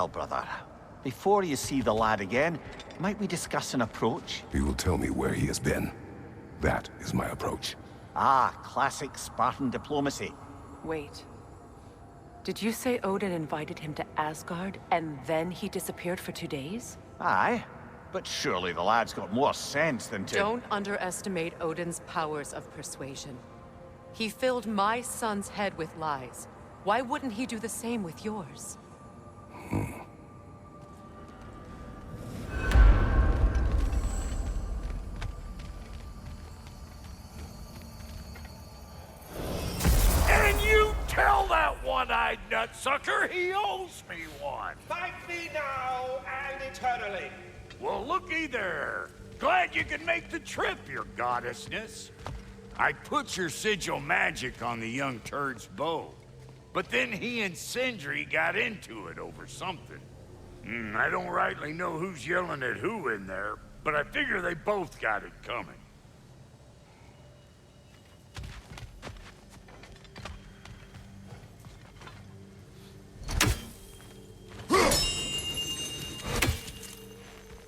brother. Before you see the lad again, might we discuss an approach? He will tell me where he has been. That is my approach. Ah, classic Spartan diplomacy. Wait. Did you say Odin invited him to Asgard, and then he disappeared for 2 days? Aye, but surely the lad's got more sense than to... Don't underestimate Odin's powers of persuasion. He filled my son's head with lies. Why wouldn't he do the same with yours? And you tell that one-eyed nutsucker he owes me one! Fight me now and eternally! Well, looky there. Glad you can make the trip, your goddessness. I put your sigil magic on the young turd's bow. But then he and Sindri got into it over something. I don't rightly know who's yelling at who in there, but I figure they both got it coming.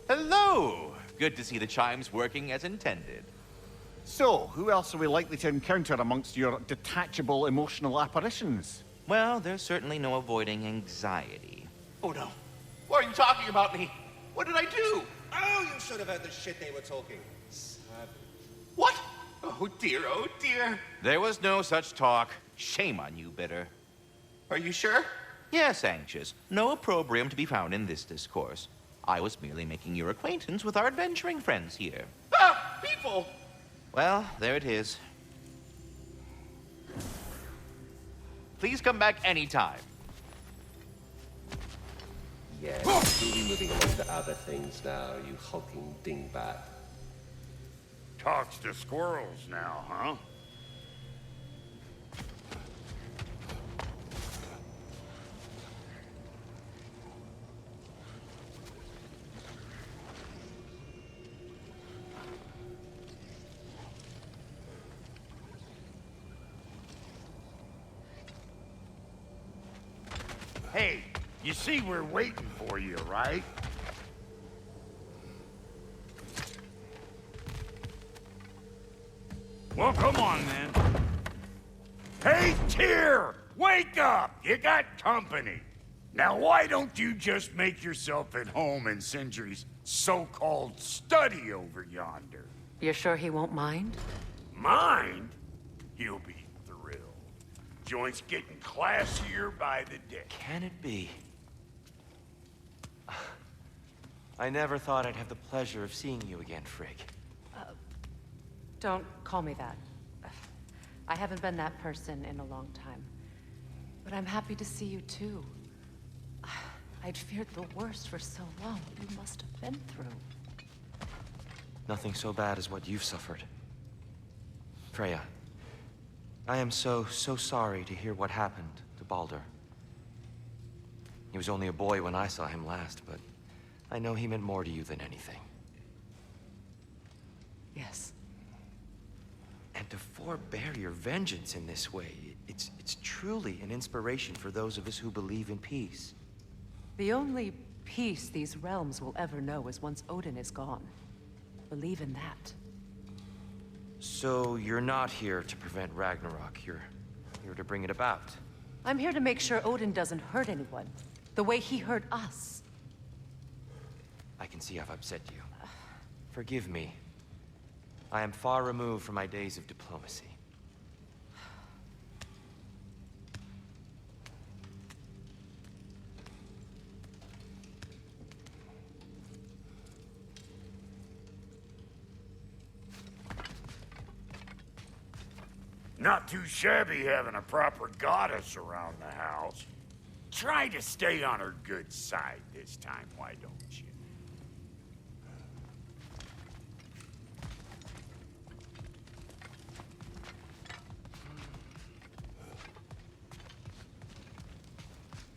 Hello! Good to see the chimes working as intended. So, who else are we likely to encounter amongst your detachable emotional apparitions? Well, there's certainly no avoiding anxiety. Oh no. Why are you talking about me? What did I do? Oh, you should have heard the shit they were talking. Savage. What? Oh dear, oh dear. There was no such talk. Shame on you, Bitter. Are you sure? Yes, Anxious. No opprobrium to be found in this discourse. I was merely making your acquaintance with our adventuring friends here. Ah, people! Well, there it is. Please come back anytime. Yes, we'll be moving on to other things now, you hulking dingbat. Talks to squirrels now, huh? Hey, you see we're waiting for you, right? Well, come on then. Hey, Tyr! Wake up! You got company. Now, why don't you just make yourself at home in Sindri's so-called study over yonder? You're sure he won't mind? Mind? He'll be thrilled. Joint's getting classier by the day. Can it be? I never thought I'd have the pleasure of seeing you again, Frigg. Don't call me that. I haven't been that person in a long time. But I'm happy to see you too. I'd feared the worst for so long. What you must have been through. Nothing so bad as what you've suffered. Freya, I am so sorry to hear what happened to Baldur. He was only a boy when I saw him last, but I know he meant more to you than anything. Yes. And to forbear your vengeance in this way, it's truly an inspiration for those of us who believe in peace. The only peace these realms will ever know is once Odin is gone. Believe in that. So you're not here to prevent Ragnarok, you're here to bring it about. I'm here to make sure Odin doesn't hurt anyone, the way he hurt us. I can see I've upset you. Forgive me. I am far removed from my days of diplomacy. Not too shabby having a proper goddess around the house. Try to stay on her good side this time, why don't you?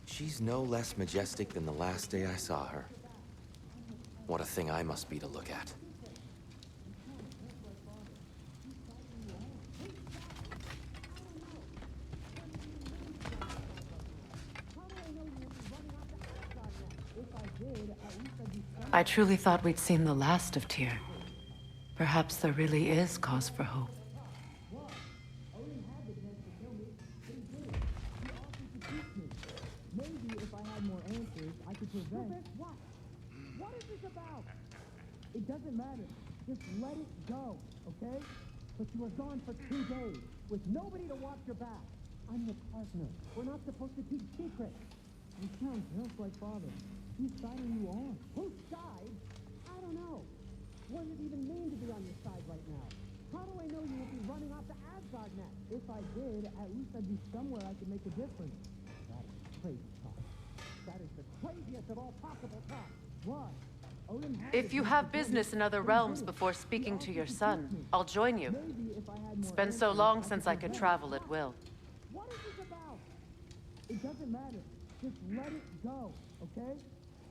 She's no less majestic than the last day I saw her. What a thing I must be to look at. I truly thought we'd seen the last of Tyr. Perhaps there really is cause for hope. Maybe if I had more answers, I could prevent... What? What is this about? It doesn't matter. Just let it go, okay? But you were gone for 2 days, with nobody to watch your back. I'm your partner. We're not supposed to keep secrets. You sound just like Father. Whose side are you on? Whose side? I don't know. What does it even mean to be on your side right now? How do I know you won't be running off to Asgard next? If I did, at least I'd be somewhere I could make a difference. That is crazy talk. That is the craziest of all possible talk. What? If you have business in other realms before speaking to your son, I'll join you. It's been so long since I could travel at will. What is this about? It doesn't matter. Just let it go, okay?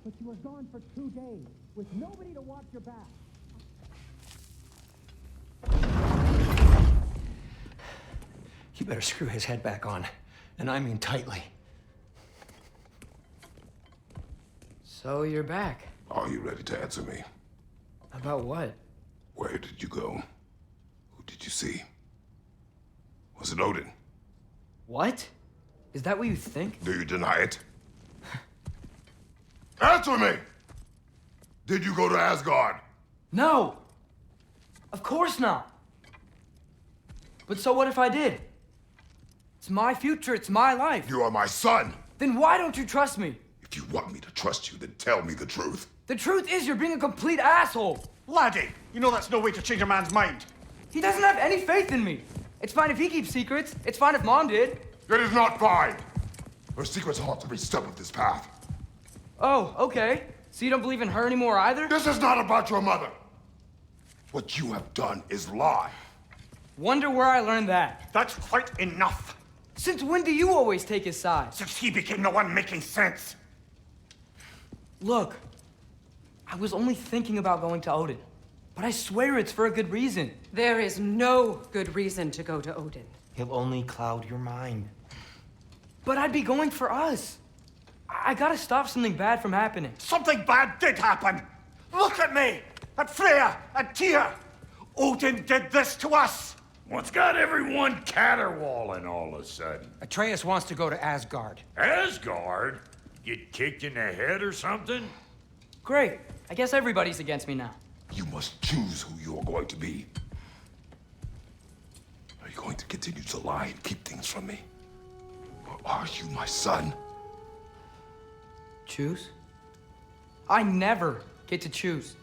But you were gone for 2 days, with nobody to watch your back. You better screw his head back on, and I mean tightly. So you're back. Are you ready to answer me? About what? Where did you go? Who did you see? Was it Odin? What? Is that what you think? Do you deny it? Answer me! Did you go to Asgard? No! Of course not! But so what if I did? It's my future, it's my life. You are my son! Then why don't you trust me? If you want me to trust you, then tell me the truth. The truth is you're being a complete asshole! Laddie, you know that's no way to change a man's mind. He doesn't have any faith in me. It's fine if he keeps secrets. It's fine if Mom did. It is not fine! Her secrets haunt every step of this path. Oh, okay. So you don't believe in her anymore either? This is not about your mother! What you have done is lie. Wonder where I learned that. That's quite enough. Since when do you always take his side? Since he became the one making sense. Look, I was only thinking about going to Odin, but I swear it's for a good reason. There is no good reason to go to Odin. He'll only cloud your mind. But I'd be going for us. I gotta stop something bad from happening. Something bad did happen. Look at me, at Freya, at Tyr. Odin did this to us. What's got everyone caterwauling all of a sudden? Atreus wants to go to Asgard. Asgard? Get kicked in the head or something? Great. I guess everybody's against me now. You must choose who you are going to be. Are you going to continue to lie and keep things from me? Or are you my son? Choose? I never get to choose.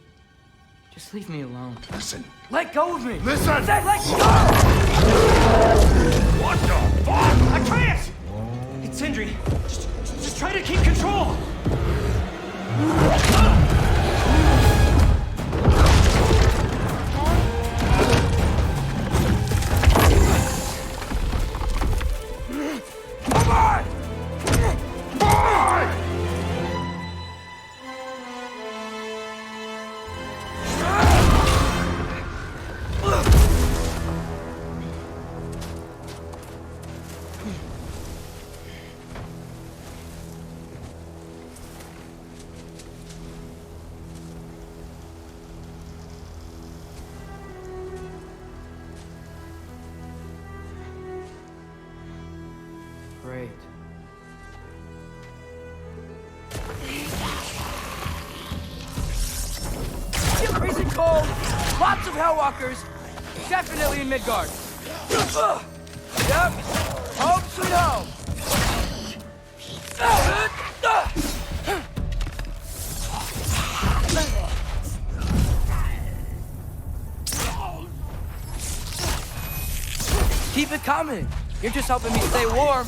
Just leave me alone. Listen. Let go of me! Listen! I said let go! What the fuck? Atreus! It's Sindri. Just try to keep control! Come on! Come on! Great. It's freezing cold, lots of Hellwalkers, definitely in Midgard. Yep, home sweet home. Keep it coming. You're just helping me stay warm.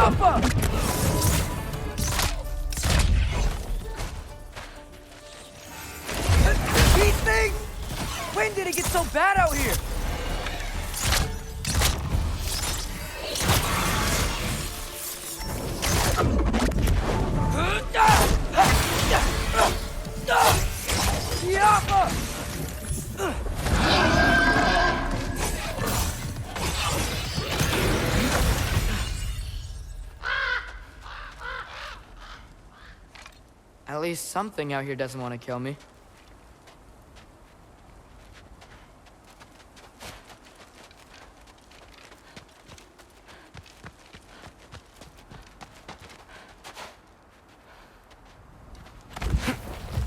Alpha! These things? When did it get so bad out here? Alpha! At least something out here doesn't want to kill me.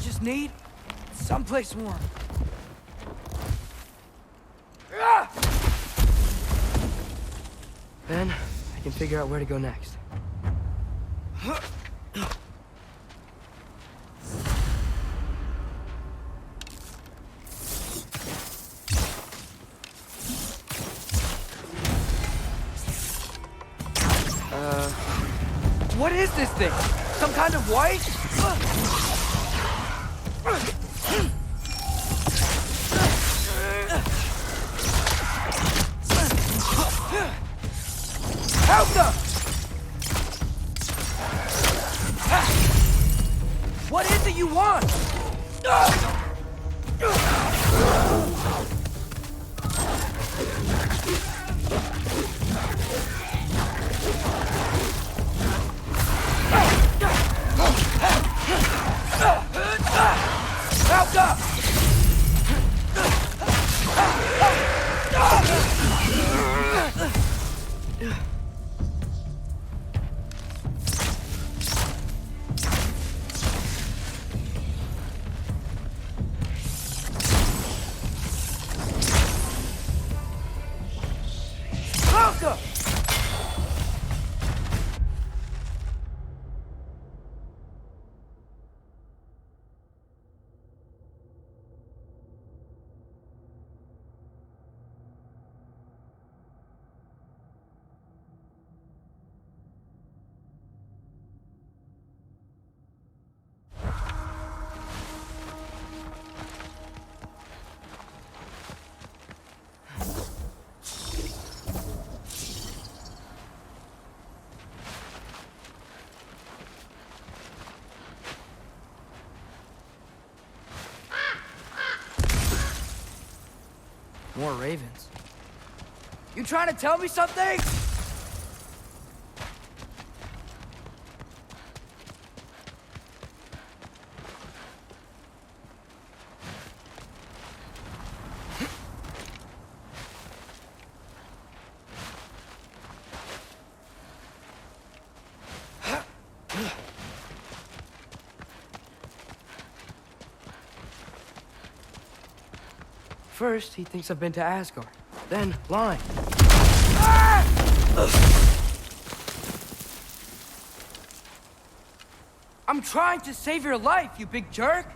Just need someplace warm. Then I can figure out where to go next. What is this thing? Some kind of white? Helga! What is it you want? Helga! Helga! More ravens. You trying to tell me something? First, he thinks I've been to Asgard. Then, lying. Ah! I'm trying to save your life, you big jerk!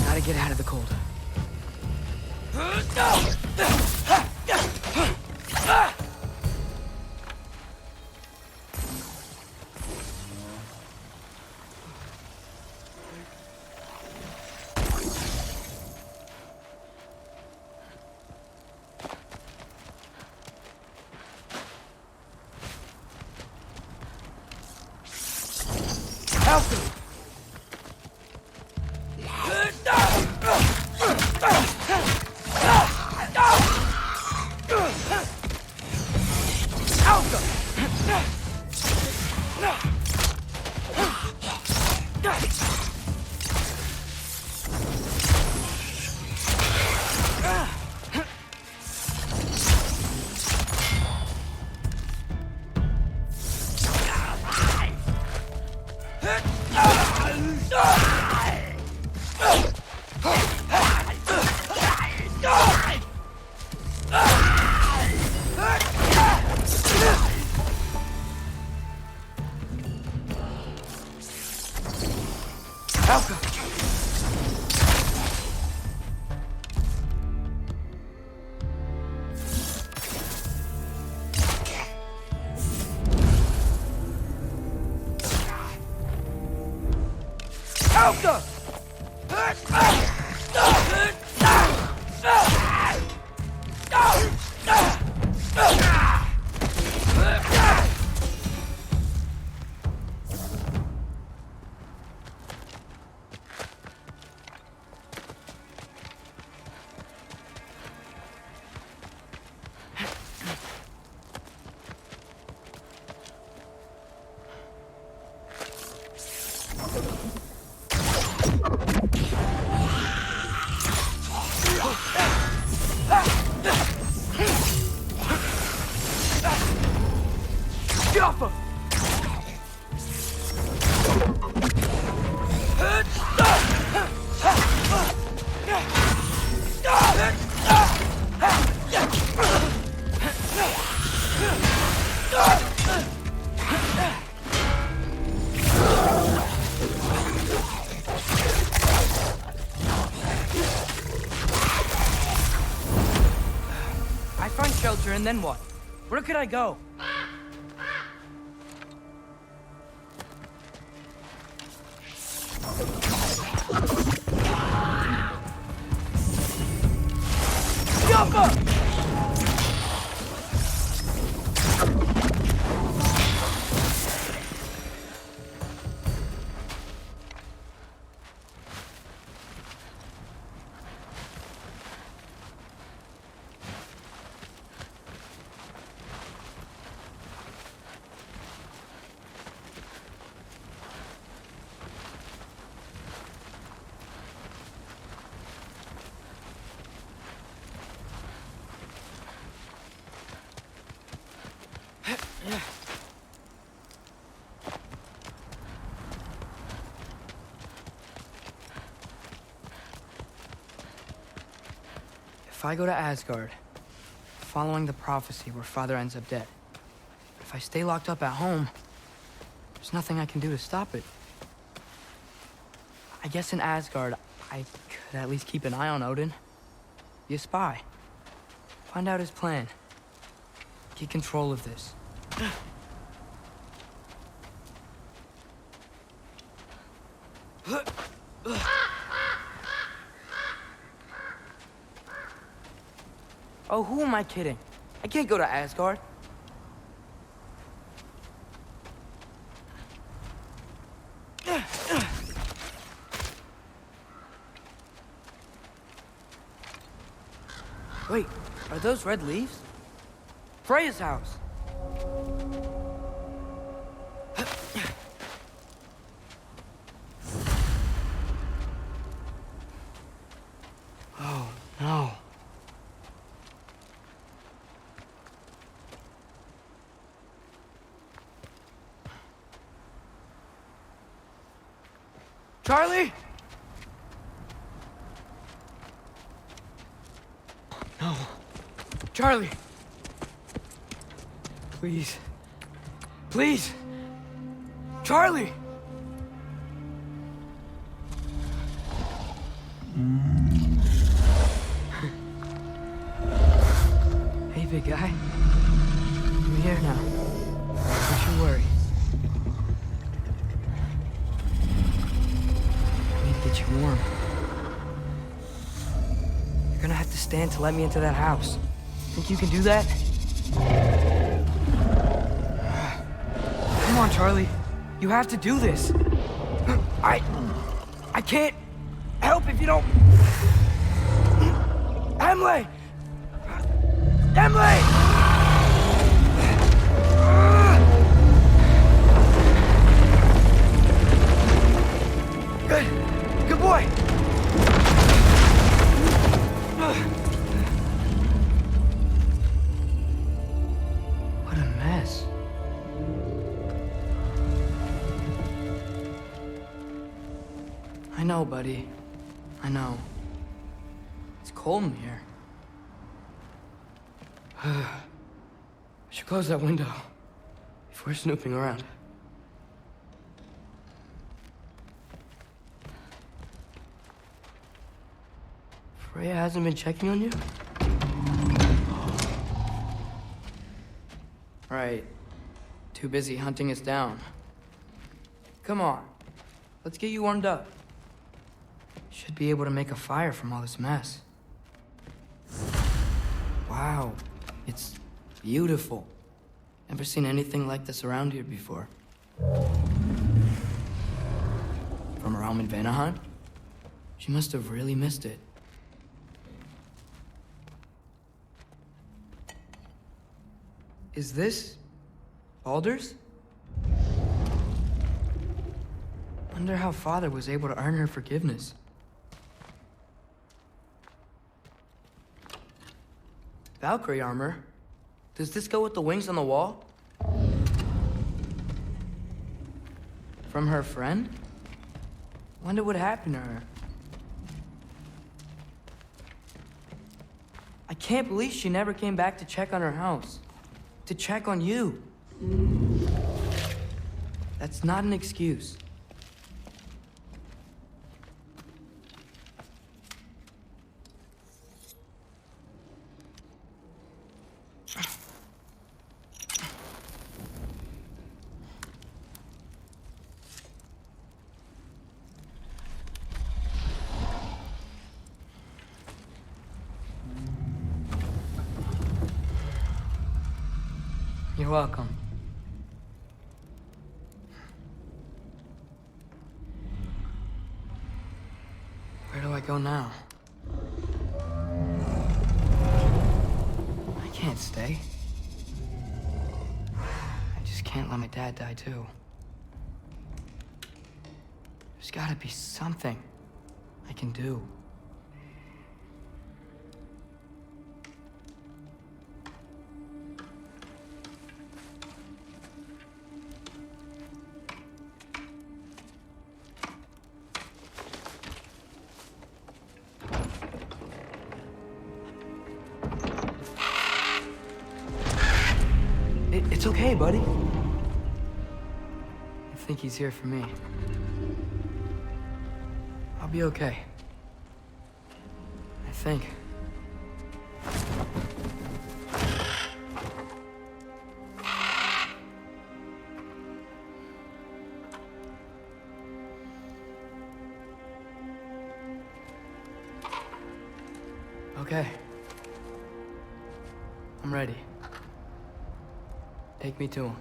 Gotta get out of the cold. Help me! Alka! Jaffa! I find shelter and then what? Where could I go? Jumper! If I go to Asgard, following the prophecy where Father ends up dead, if I stay locked up at home, there's nothing I can do to stop it. I guess in Asgard, I could at least keep an eye on Odin. Be a spy. Find out his plan. Get control of this. Oh, who am I kidding? I can't go to Asgard. Wait, are those red leaves? Freya's house. Oh, no. Charlie? No. Charlie. Please. Please. Charlie! Hey, big guy. I'm here now. Don't you worry. I need to get you warm. You're gonna have to stand to let me into that house. Think you can do that? Come on, Charlie. You have to do this. I can't help if you don't... Emily! Emily! Good. Good boy. What a mess. I know, buddy. I know. It's cold in here. I should close that window if we're snooping around. Freya hasn't been checking on you? Right. Too busy hunting us down. Come on. Let's get you warmed up. Should be able to make a fire from all this mess. Wow, it's beautiful. Never seen anything like this around here before. From her home in Vanaheim? She must have really missed it. Is this Baldur's? Wonder how Father was able to earn her forgiveness. Valkyrie armor? Does this go with the wings on the wall? From her friend? Wonder what happened to her. I can't believe she never came back to check on her house. To check on you. That's not an excuse. You're welcome. Where do I go now? I can't stay. I just can't let my dad die too. There's gotta be something I can do. It's okay, buddy. I think he's here for me. I'll be okay. I think. Okay. I'm ready. Take me to him.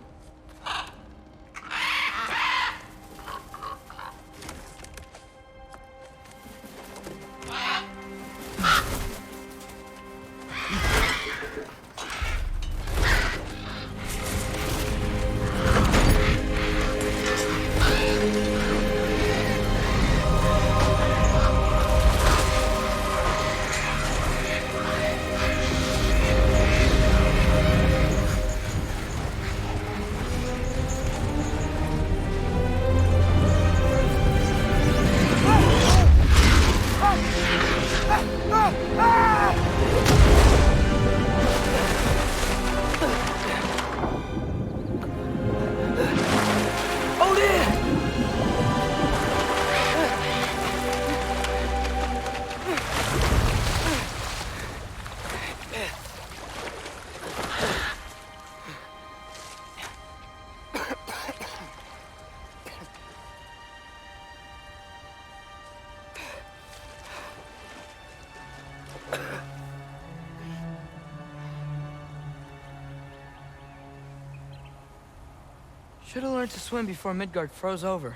Should have learned to swim before Midgard froze over.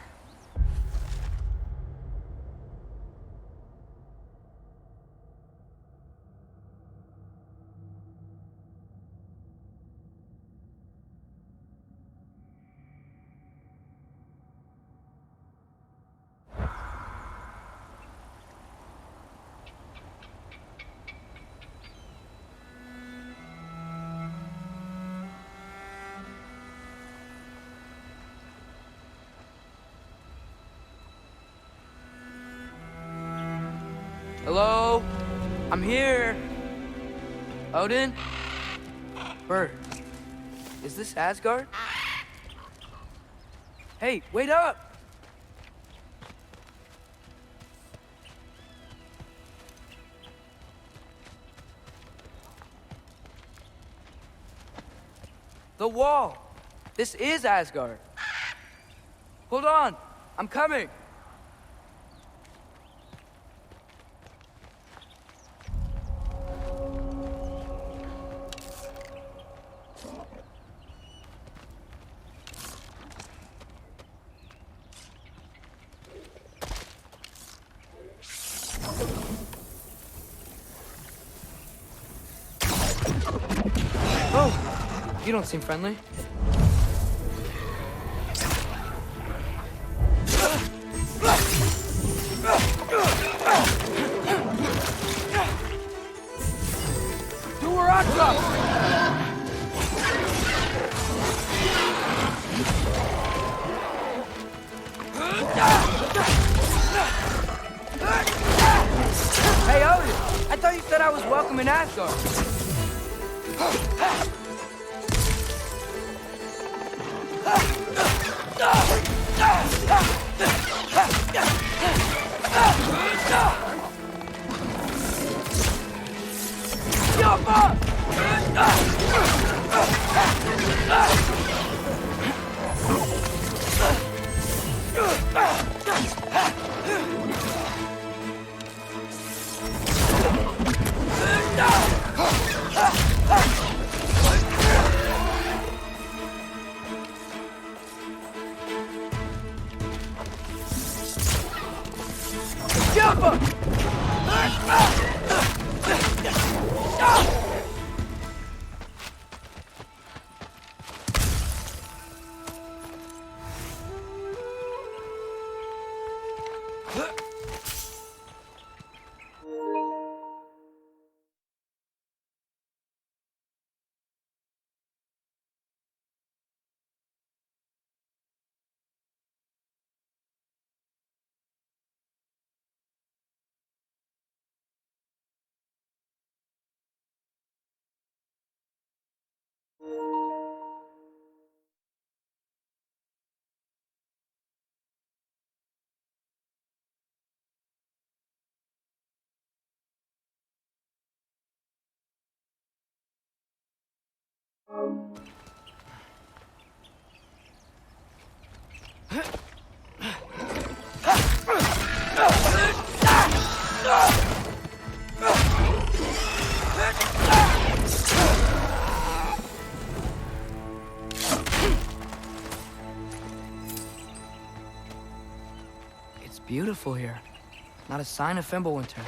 Hello? I'm here. Odin? Bert. Is this Asgard? Hey, wait up! The wall! This is Asgard. Hold on! I'm coming! Oh, you don't seem friendly. Do her on top! Hey, Odin! I thought you said I was welcome in Asgard. It's beautiful here. Not a sign of Fimbulwinter.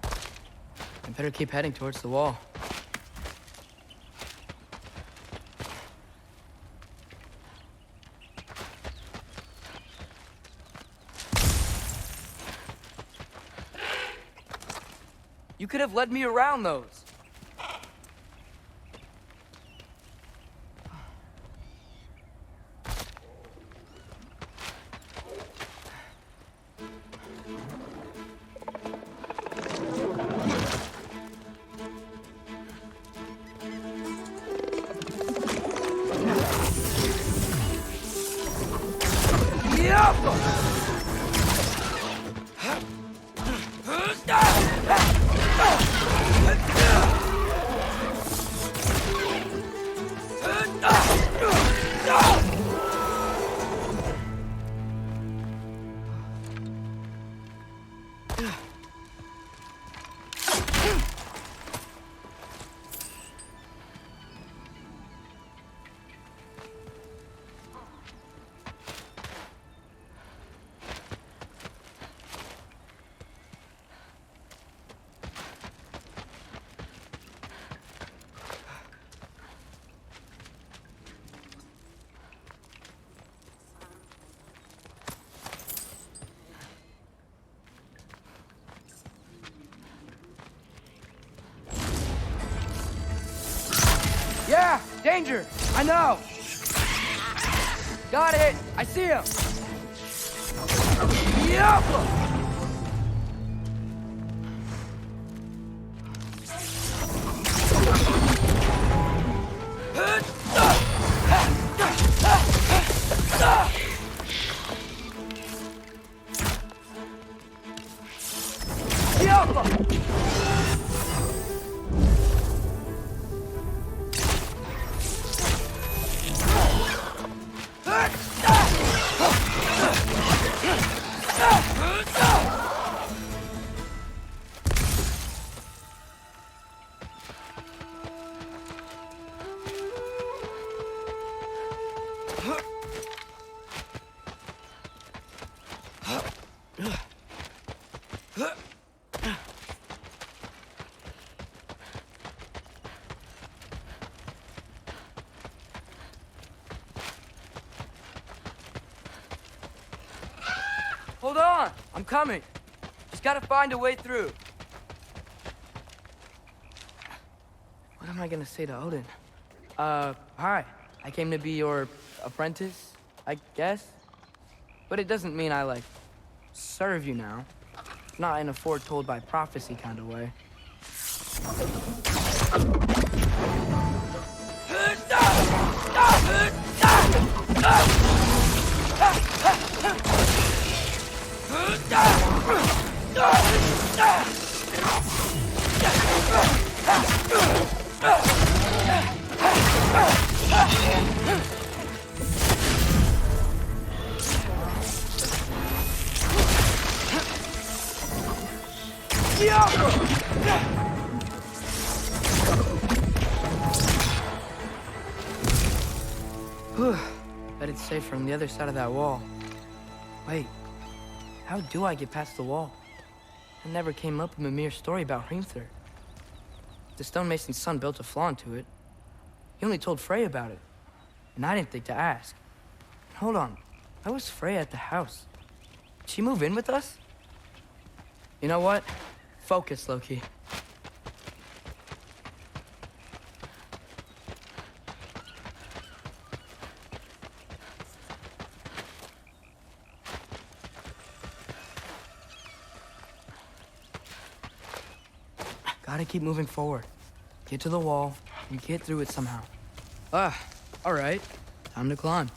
I better keep heading towards the wall. You could have led me around those. Yeah, danger! I know! Got it! I see him! Yup! I'm coming. Just gotta find a way through. What am I gonna say to Odin? Hi. I came to be your apprentice, I guess? But it doesn't mean I, like, serve you now. Not in a foretold by prophecy kind of way. Bet it's safe from the other side of that wall. Wait, how do I get past the wall? It never came up in Mimir's story about Hrimthur. The stonemason's son built a flaw into it. He only told Freya about it, and I didn't think to ask. Hold on, how was Freya at the house? Did she move in with us? You know what? Focus, Loki. Gotta keep moving forward. Get to the wall and get through it somehow. All right. Time to climb.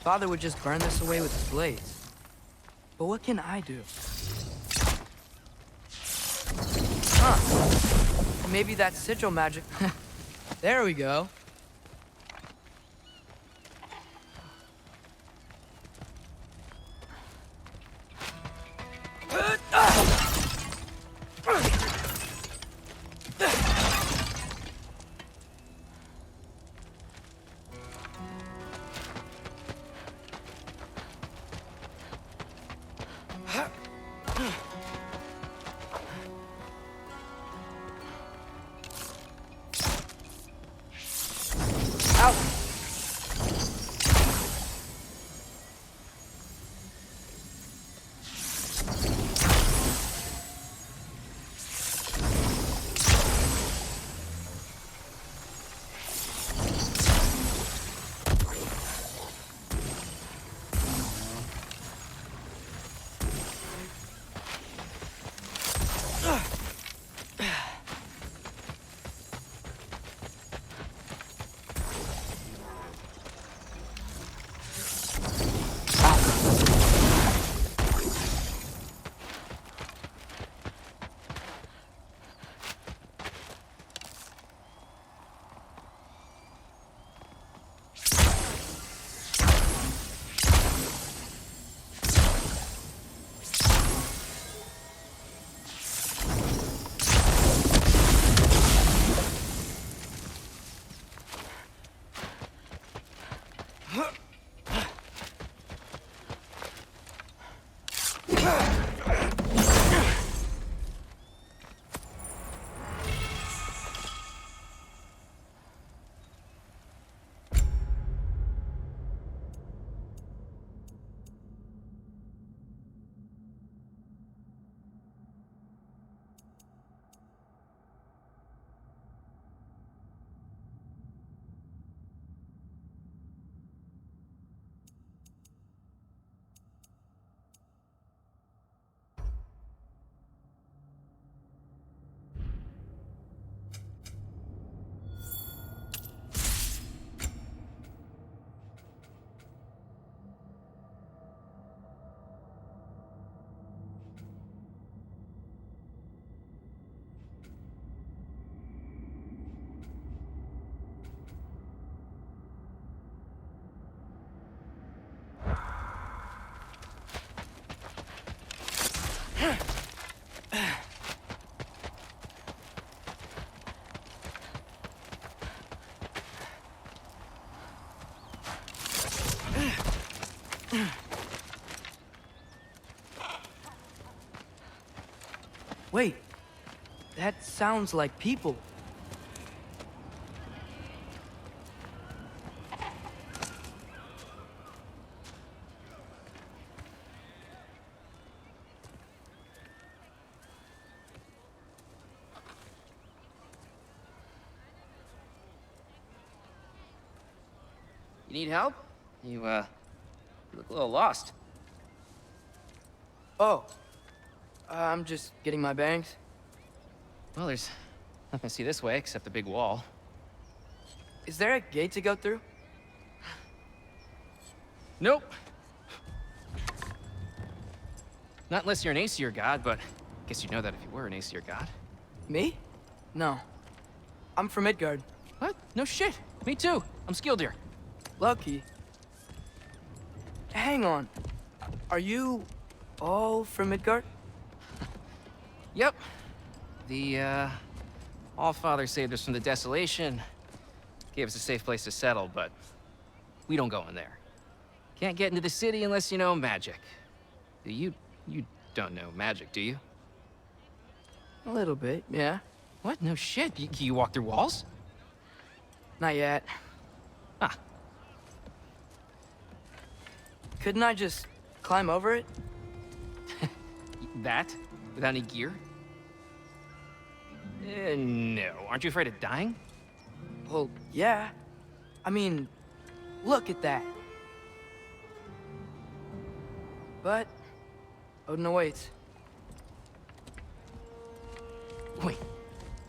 Father would just burn this away with his blades. But what can I do? Maybe that's sigil magic. There we go. Wait, that sounds like people. You need help? You look a little lost. Oh, I'm just getting my bearings. Well, there's nothing to see this way except the big wall. Is there a gate to go through? Nope. Not unless you're an Aesir god, but I guess you'd know that if you were an Aesir god. Me? No. I'm from Midgard. What? No shit. Me too. I'm Skildir. Lucky. Hang on. Are you all from Midgard? Yep. The, Allfather saved us from the desolation. Gave us a safe place to settle, but we don't go in there. Can't get into the city unless you know magic. You don't know magic, do you? A little bit, yeah. What? No shit. You walk through walls? Not yet. Ah. Couldn't I just climb over it? That? Without any gear? No. Aren't you afraid of dying? Well, yeah. I mean, look at that. But Odin awaits. Wait,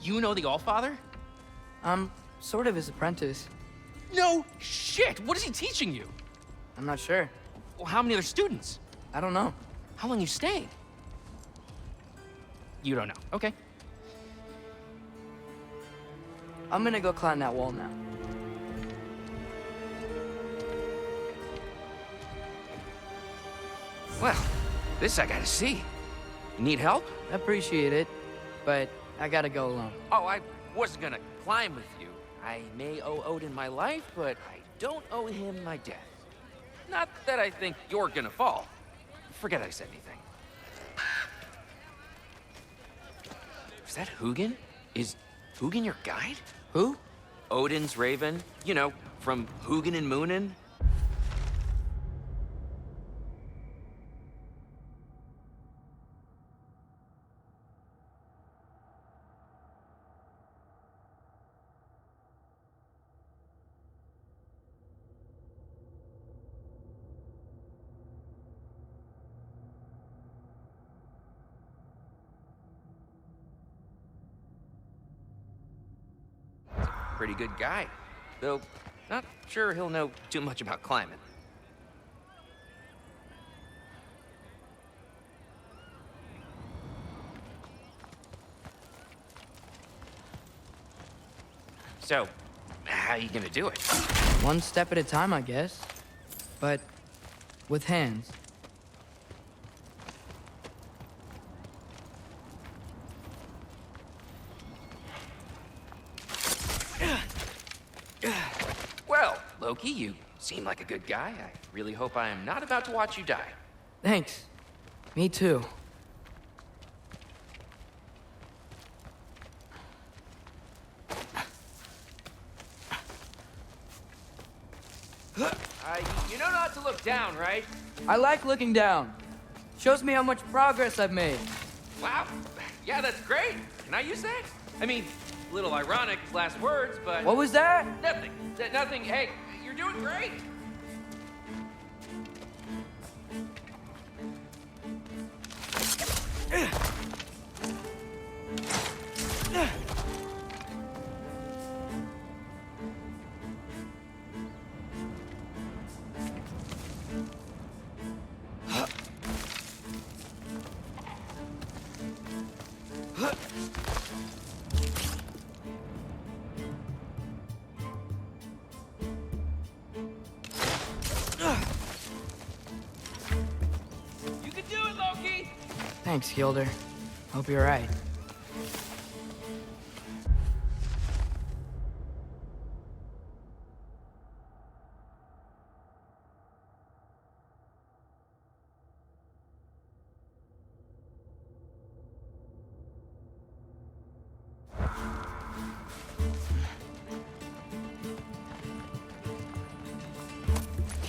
you know the Allfather? I'm sort of his apprentice. No shit! What is he teaching you? I'm not sure. Well, how many other students? I don't know. How long you stayed? You don't know. Okay. I'm gonna go climb that wall now. Well, this I gotta see. You need help? Appreciate it, but I gotta go alone. Oh, I wasn't gonna climb with you. I may owe Odin my life, but I don't owe him my death. Not that I think you're gonna fall. Forget I said anything. Is that Hugin? Is Hugin your guide? Who? Odin's raven. You know, from Hugin and Moonin. Pretty good guy. Though, not sure he'll know too much about climbing. So, how you gonna do it? One step at a time, I guess. But with hands. Well, Loki, you seem like a good guy. I really hope I am not about to watch you die. Thanks. Me too. You know not to look down, right? I like looking down. Shows me how much progress I've made. Wow. Yeah, that's great. Can I use that? I mean, a little ironic, last words, but... What was that? Nothing. Nothing. Hey, you're doing great. Thanks, Gilder. Hope you're right.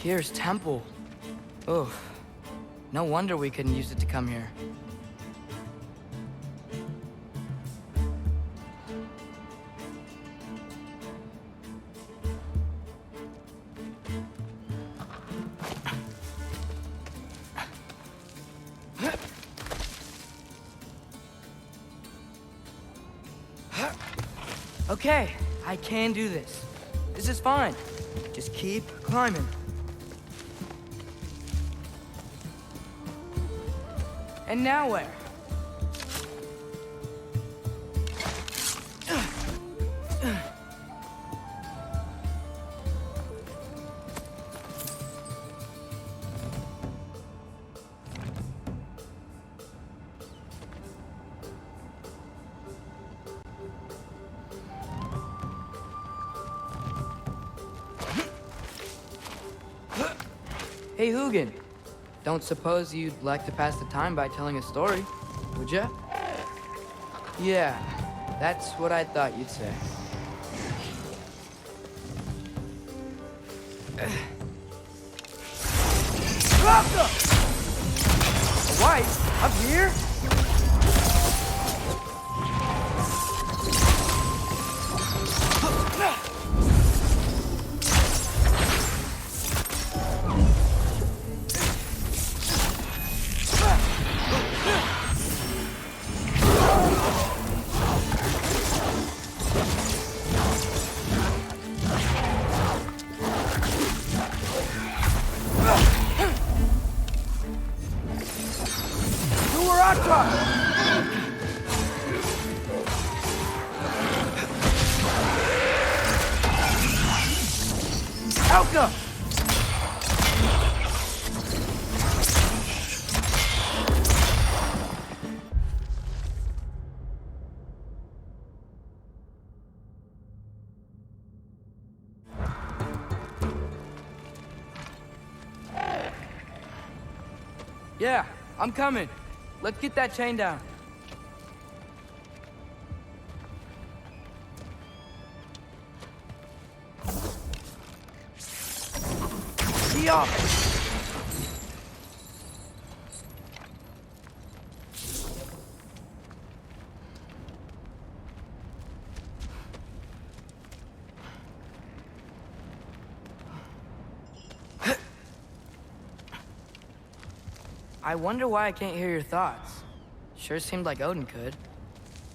Tyr's temple. Oh, no wonder we couldn't use it to come here. Okay, I can do this. This is fine. Just keep climbing. And now where? Hey, Hugin. Don't suppose you'd like to pass the time by telling a story, would ya? Yeah, that's what I thought you'd say. A wife? Up here? Yeah, I'm coming. Let's get that chain down. Yeah. I wonder why I can't hear your thoughts. Sure seemed like Odin could.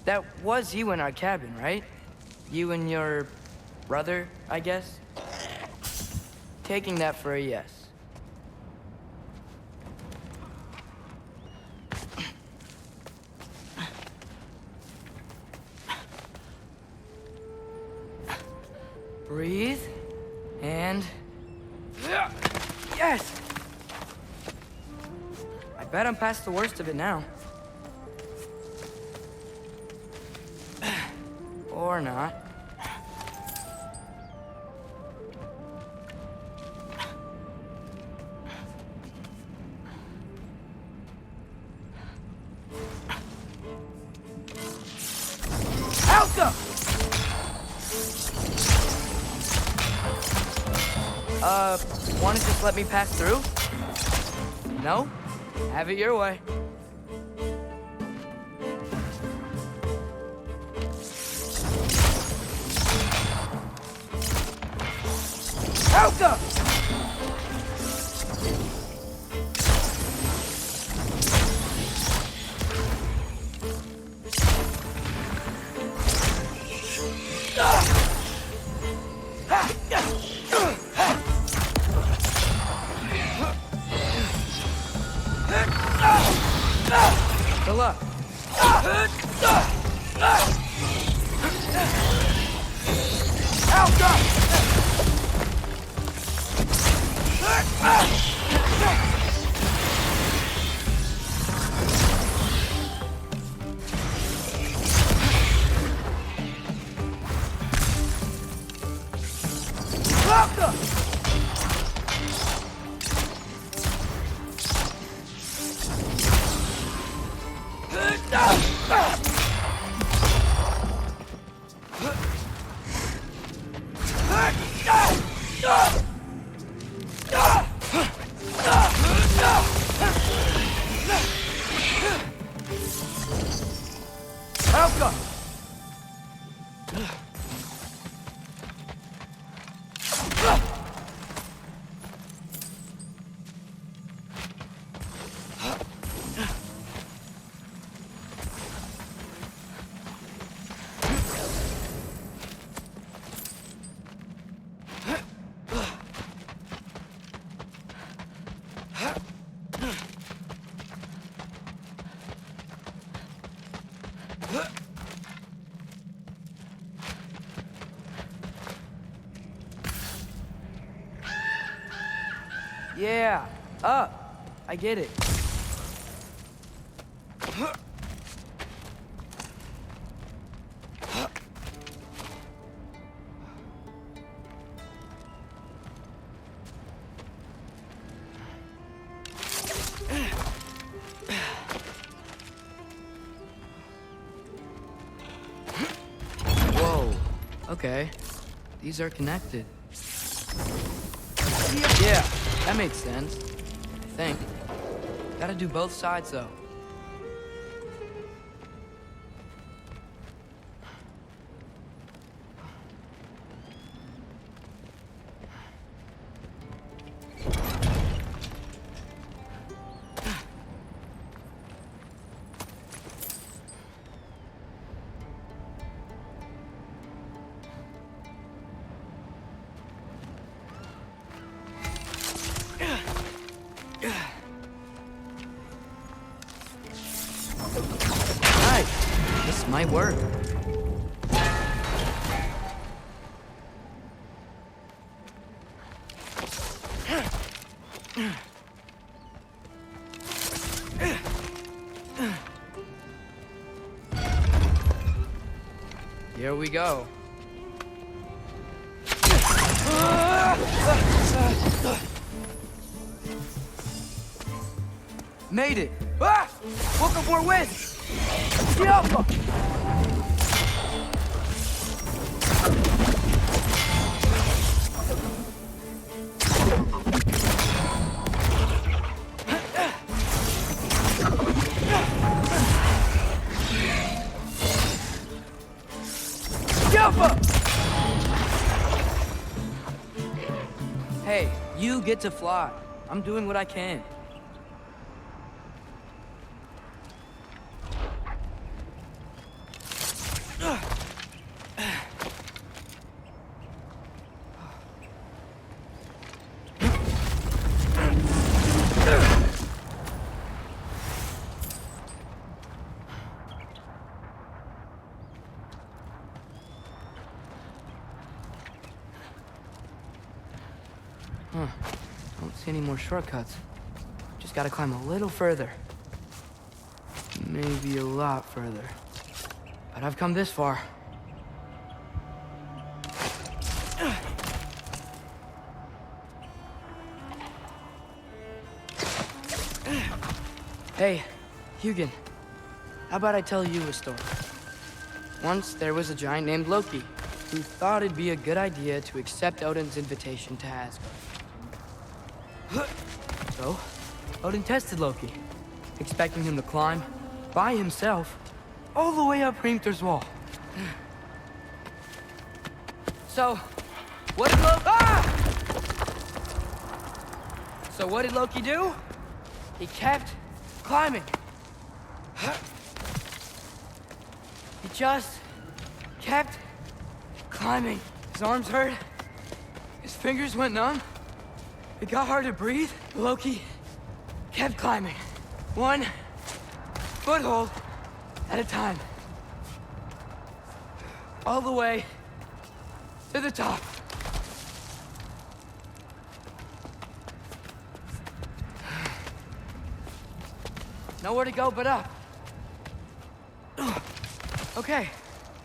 That was you in our cabin, right? You and your brother, I guess? Taking that for a yes. Breathe, and... Yes! I bet I'm past the worst of it now. Or not. Alka! Wanna just let me pass through? No? Have it your way. Alka! Good luck. Alka! Yeah, up. I get it. Whoa. Okay. These are connected. Yeah, that makes sense. I think. Gotta do both sides, though. This might work. Here we go. Made it! Ah! Welcome for a win! Yep! Hey, you get to fly. I'm doing what I can. Don't see any more shortcuts. Just gotta climb a little further. Maybe a lot further. But I've come this far. Hey, Hugin. How about I tell you a story? Once there was a giant named Loki who thought it'd be a good idea to accept Odin's invitation to Asgard. So, Odin tested Loki, expecting him to climb, by himself, all the way up Hrimthur's wall. So, what did Loki do? He kept climbing. He just kept climbing. His arms hurt. His fingers went numb. It got hard to breathe. Loki kept climbing. One foothold at a time. All the way to the top. Nowhere to go but up. Okay,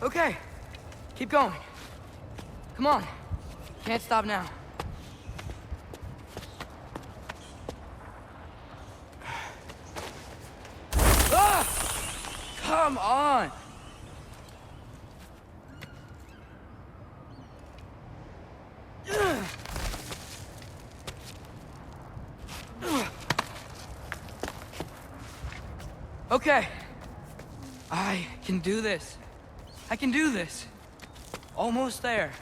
okay. Keep going. Come on. Can't stop now. Come on! Okay. I can do this. I can do this. Almost there.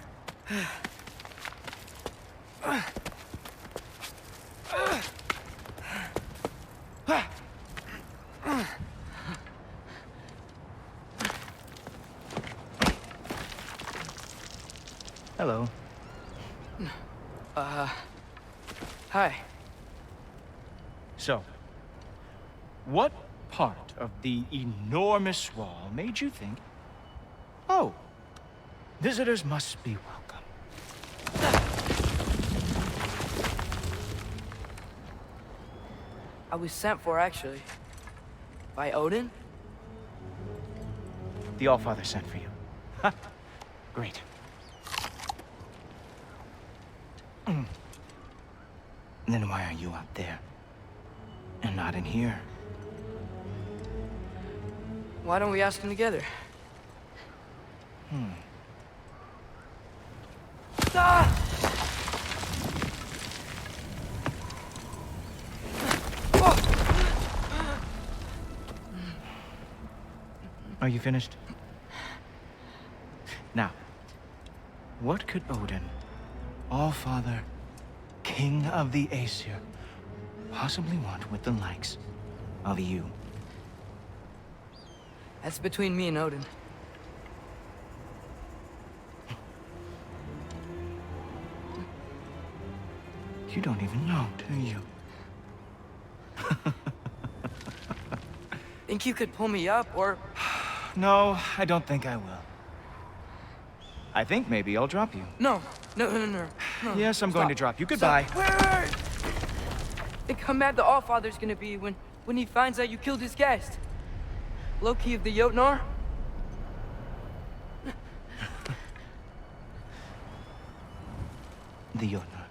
Hello. Hi. So, what part of the enormous wall made you think, oh, visitors must be welcome? I was sent for, actually. By Odin? The Allfather sent for you. Ha! Great. Then why are you out there? And not in here? Why don't we ask him together? Ah! Are you finished? Now, what could Odin, Allfather, King of the Aesir, possibly want with the likes of you? That's between me and Odin. You don't even know, do you? Think you could pull me up, or... No, I don't think I will. I think maybe I'll drop you. No. Yes, I'm going to drop you. Goodbye. Wait. Think how mad the Allfather's gonna be when he finds out you killed his guest. Loki of the Jotnar? The Jotnar.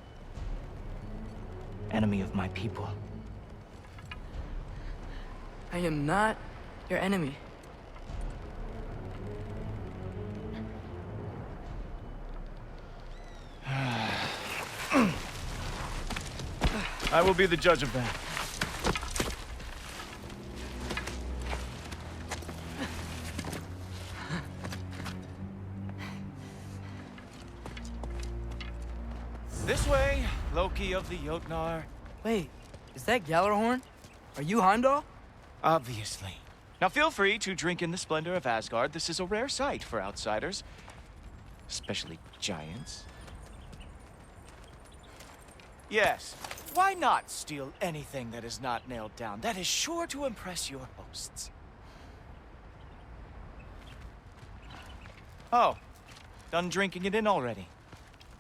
Enemy of my people. I am not your enemy. I will be the judge of that. This way, Loki of the Jotnar. Wait, is that Gjallarhorn? Are you Heimdall? Obviously. Now feel free to drink in the splendor of Asgard. This is a rare sight for outsiders. Especially giants. Yes, why not steal anything that is not nailed down? That is sure to impress your hosts. Oh, done drinking it in already.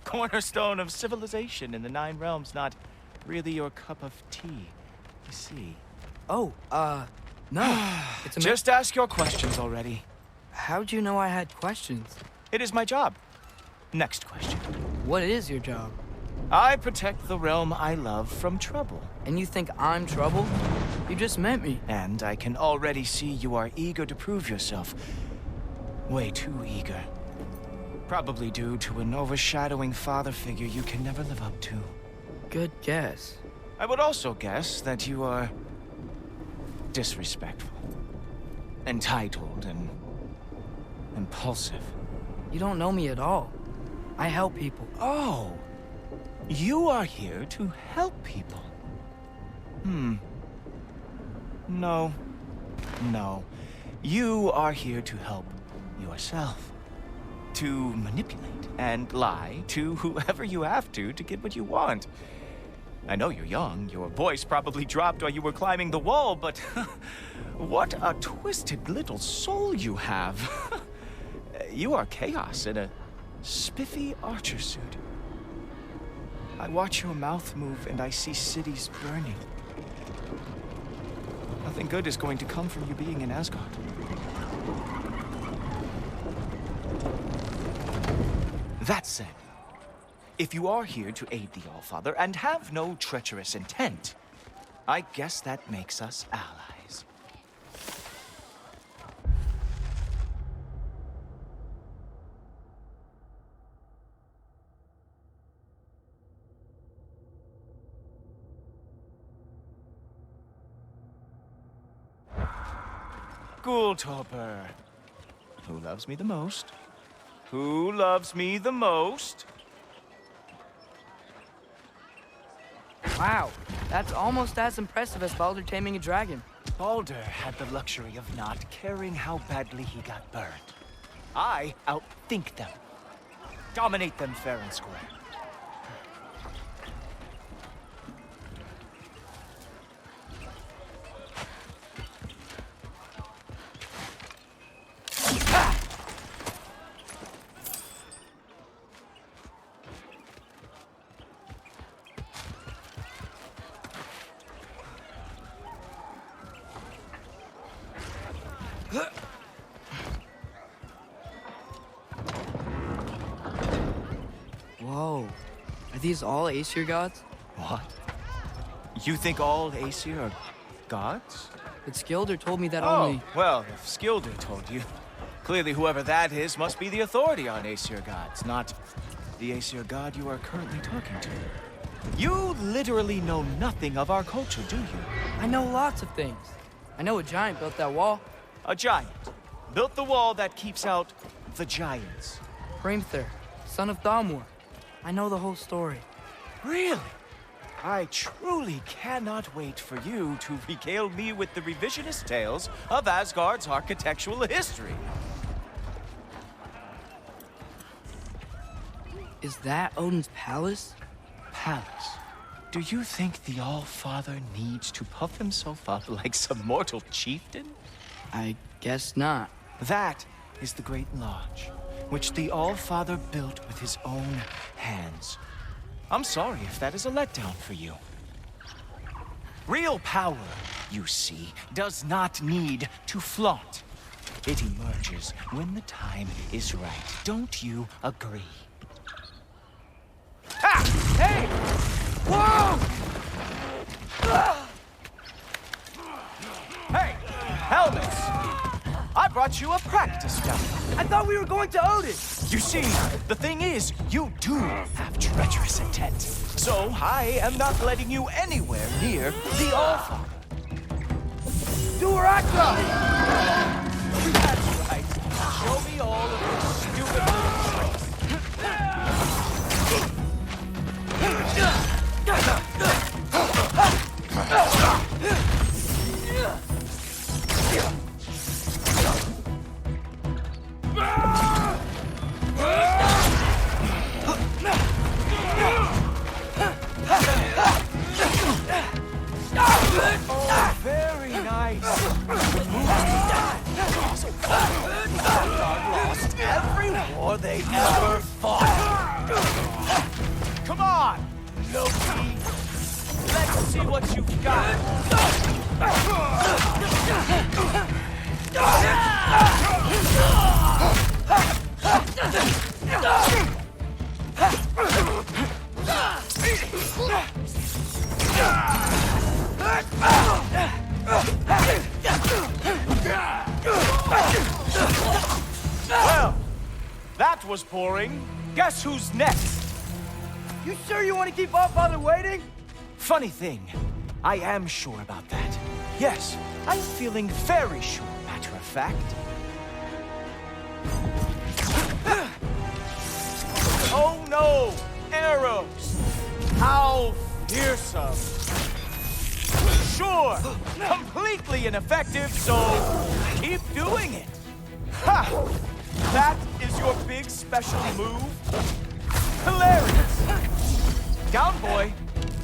Cornerstone of civilization in the Nine Realms, not really your cup of tea, you see. Oh, no. It's a Just ask your questions already. How'd you know I had questions? It is my job. Next question. What is your job? I protect the realm I love from trouble. And you think I'm trouble? You just met me. And I can already see you are eager to prove yourself. Way too eager. Probably due to an overshadowing father figure you can never live up to. Good guess. I would also guess that you are disrespectful, entitled, and impulsive. You don't know me at all. I help people. Oh, you are here to help people. No. You are here to help yourself. To manipulate and lie to whoever you have to get what you want. I know you're young. Your voice probably dropped while you were climbing the wall, but what a twisted little soul you have. You are chaos in a spiffy archer suit. I watch your mouth move and I see cities burning. Nothing good is going to come from you being in Asgard. That said, if you are here to aid the Allfather and have no treacherous intent, I guess that makes us allies. Ghoultoper. Who loves me the most? Who loves me the most? Wow, that's almost as impressive as Baldur taming a dragon. Baldur had the luxury of not caring how badly he got burned. I outthink them. Dominate them fair and square. Whoa, are these all Aesir gods? What? You think all Aesir are gods? But Skilder told me that Oh, only... well, if Skilder told you, clearly whoever that is must be the authority on Aesir gods, not the Aesir god you are currently talking to. You literally know nothing of our culture, do you? I know lots of things. I know a giant built that wall. A giant built the wall that keeps out the giants. Hrimthur, son of Thalmor. I know the whole story. Really? I truly cannot wait for you to regale me with the revisionist tales of Asgard's architectural history. Is that Odin's palace? Palace? Do you think the All-Father needs to puff himself up like some mortal chieftain? I guess not. That is the Great Lodge, which the All-Father built with his own hands. I'm sorry if that is a letdown for you. Real power, you see, does not need to flaunt. It emerges when the time is right. Don't you agree? Ha! Hey! Whoa! Hey! Helmets! I brought you a practice gun. I thought we were going to Odin! You see, the thing is, you do have treacherous intent. So I am not letting you anywhere near the All-Father. Do where I go! That's right. Show me all of your stupid little tricks. Oh, very nice. Lost every war they ever fought. Come on, Loki. Let's see what you've got. Well, that was boring. Guess who's next? You sure you want to keep All-Father waiting? Funny thing, I am sure about that. Yes, I'm feeling very sure, matter of fact. Oh no! Arrows! How fearsome! Sure, completely ineffective, so keep doing it. Ha! That is your big special move? Hilarious! Down, boy.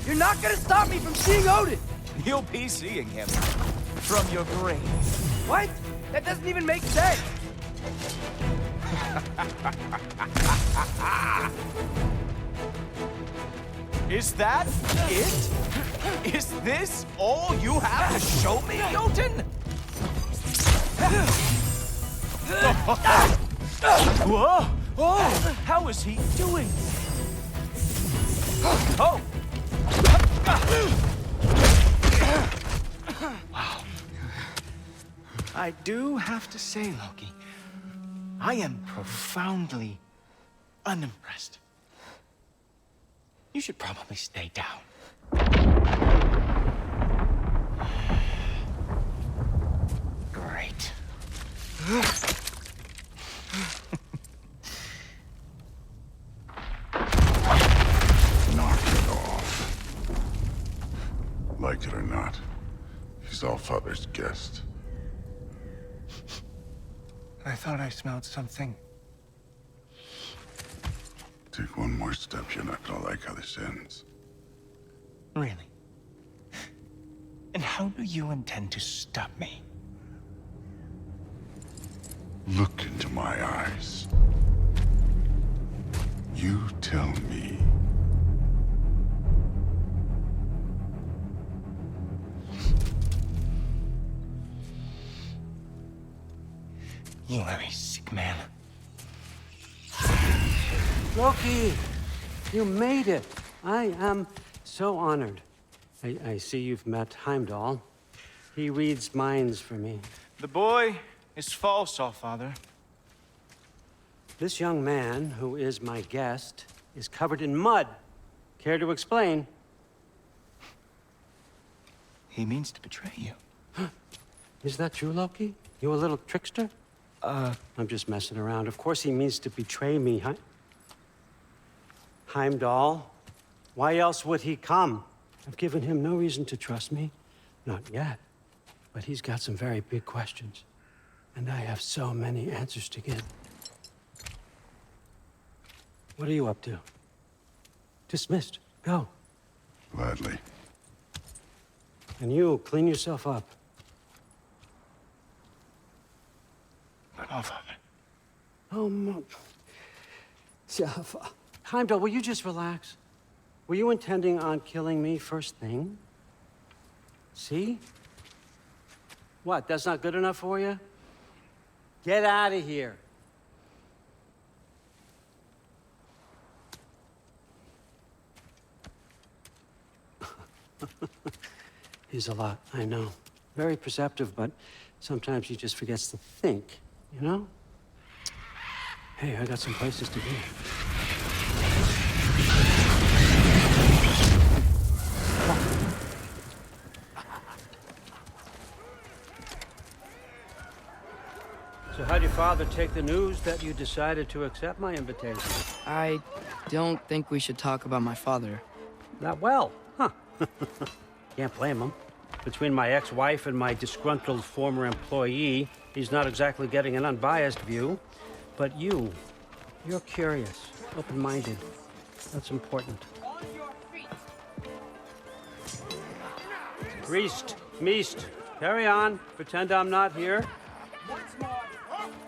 You're not gonna stop me from seeing Odin! You'll be seeing him from your grave. What? That doesn't even make sense! Is that it? Is this all you have to show me, Jotun? Whoa! Oh! How is he doing? Oh! Wow. I do have to say, Loki, I am profoundly unimpressed. You should probably stay down. Great. Knock it off. Like it or not, he's Allfather's guest. I thought I smelled something. Take one more step, you're not gonna like how this ends. Really? And how do you intend to stop me? Look into my eyes. You tell me. You are a sick man. Loki! You made it! I am so honored. I see you've met Heimdall. He reads minds for me. The boy is false, Allfather. This young man, who is my guest, is covered in mud. Care to explain? He means to betray you. Is that true, Loki? You a little trickster? I'm just messing around. Of course he means to betray me, Heimdall. Why else would he come? I've given him no reason to trust me. Not yet. But he's got some very big questions. And I have so many answers to give. What are you up to? Dismissed. Go. Gladly. And you, clean yourself up. But Allfather. Oh, Heimdall, will you just relax? Were you intending on killing me first thing? See? What, that's not good enough for you? Get out of here. He's a lot, I know. Very perceptive, but sometimes he just forgets to think, you know? Hey, I got some places to be. So how'd your father take the news that you decided to accept my invitation? I don't think we should talk about my father. Not well, huh? Can't blame him. Between my ex-wife and my disgruntled former employee, he's not exactly getting an unbiased view. But you're curious, open-minded. That's important. Priest, Meest, carry on. Pretend I'm not here.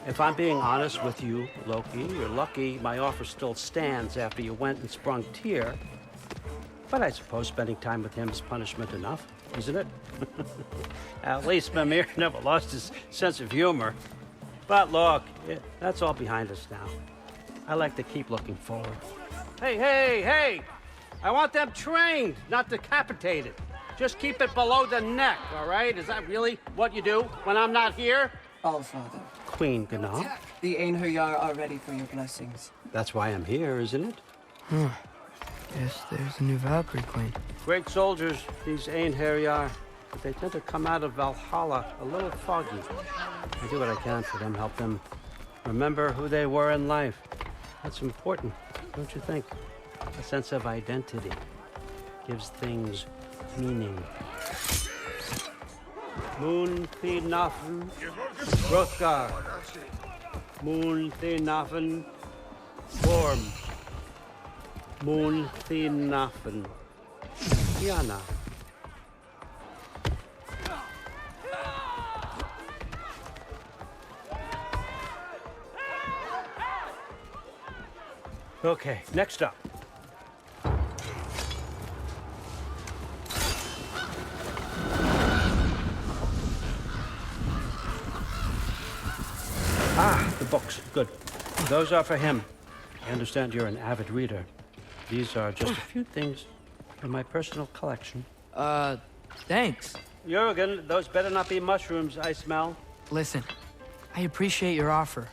If I'm being honest with you, Loki, you're lucky my offer still stands after you went and sprung Tyr. But I suppose spending time with him is punishment enough, isn't it? At least Mimir never lost his sense of humor. But look, that's all behind us now. I like to keep looking forward. Hey! I want them trained, not decapitated. Just keep it below the neck, all right? Is that really what you do when I'm not here? Allfather. Queen Gná. The Einherjar are ready for your blessings. That's why I'm here, isn't it? Guess there's a new Valkyrie Queen. Great soldiers, these Einherjar. But they tend to come out of Valhalla a little foggy. I do what I can for them, help them remember who they were in life. That's important, don't you think? A sense of identity gives things meaning. Moon Thinafen, Hrothgar. Moon Thinafen, Gorm. Moon Thinafen, Kiana. Okay, next up. The books. Good. Those are for him. I understand you're an avid reader. These are just a few things from my personal collection. Thanks. Jurgen, those better not be mushrooms I smell. Listen, I appreciate your offer,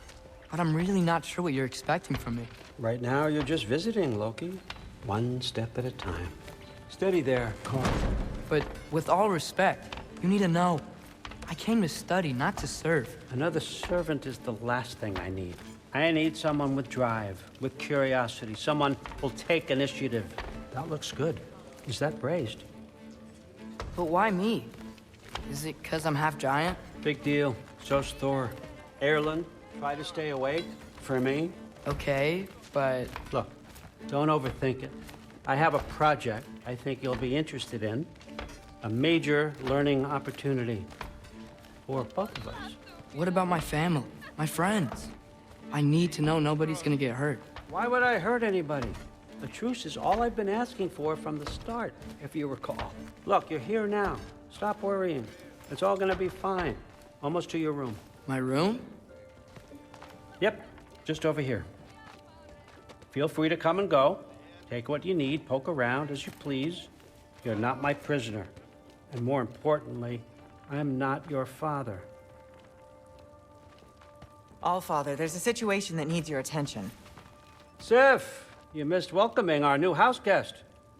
but I'm really not sure what you're expecting from me. Right now, you're just visiting, Loki. One step at a time. Steady there, Carl. But with all respect, you need to know. I came to study, not to serve. Another servant is the last thing I need. I need someone with drive, with curiosity, someone who'll take initiative. That looks good. Is that braised? But why me? Is it because I'm half giant? Big deal. So's Thor. Erlen, try to stay awake. For me. Okay, but... Look, don't overthink it. I have a project I think you'll be interested in. A major learning opportunity. For both of us. What about my family? My friends? I need to know nobody's gonna get hurt. Why would I hurt anybody? A truce is all I've been asking for from the start, if you recall. Look, you're here now. Stop worrying. It's all gonna be fine. Almost to your room. My room? Yep, just over here. Feel free to come and go. Take what you need, poke around as you please. You're not my prisoner. And more importantly, I'm not your father. Allfather, there's a situation that needs your attention. Sif, you missed welcoming our new house guest.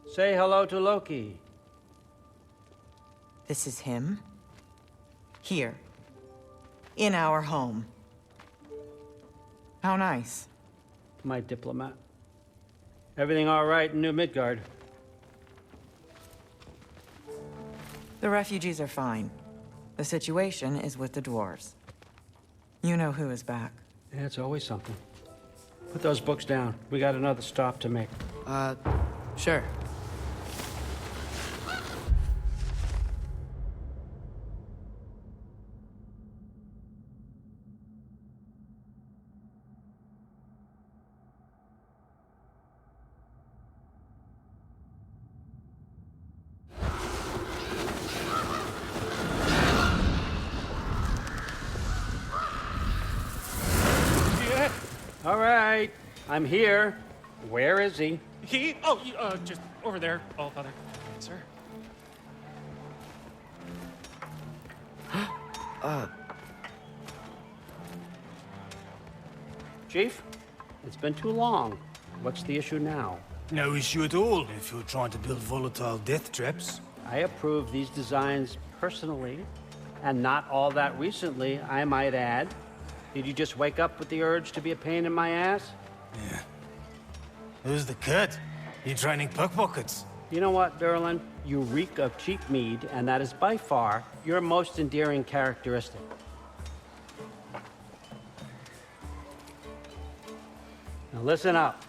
Say hello to Loki. This is him? Here. In our home. How nice. My diplomat. Everything all right in New Midgard? The refugees are fine. The situation is with the dwarves. You know who is back. Yeah, it's always something. Put those books down. We got another stop to make. Sure. All right, I'm here. Where is he? He? Oh, just over there, Allfather. Sir. Chief, it's been too long. What's the issue now? No issue at all if you're trying to build volatile death traps. I approve these designs personally, and not all that recently, I might add. Did you just wake up with the urge to be a pain in my ass? Yeah. Who's the cut? You training pickpockets? You know what, Derlin? You reek of cheap mead, and that is by far your most endearing characteristic. Now listen up.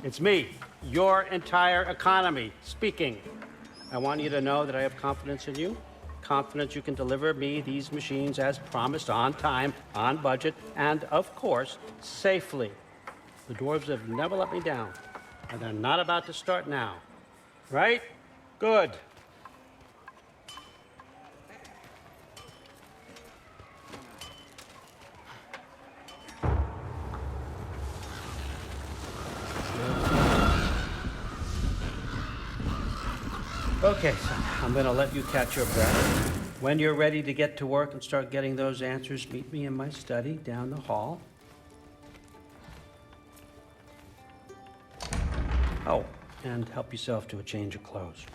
It's me, your entire economy, speaking. I want you to know that I have confidence in you. Confidence you can deliver me these machines as promised, on time, on budget, and of course, safely. The dwarves have never let me down, and they're not about to start now. Right? Good. Okay, son, I'm gonna let you catch your breath. When you're ready to get to work and start getting those answers, meet me in my study down the hall. Oh, and help yourself to a change of clothes.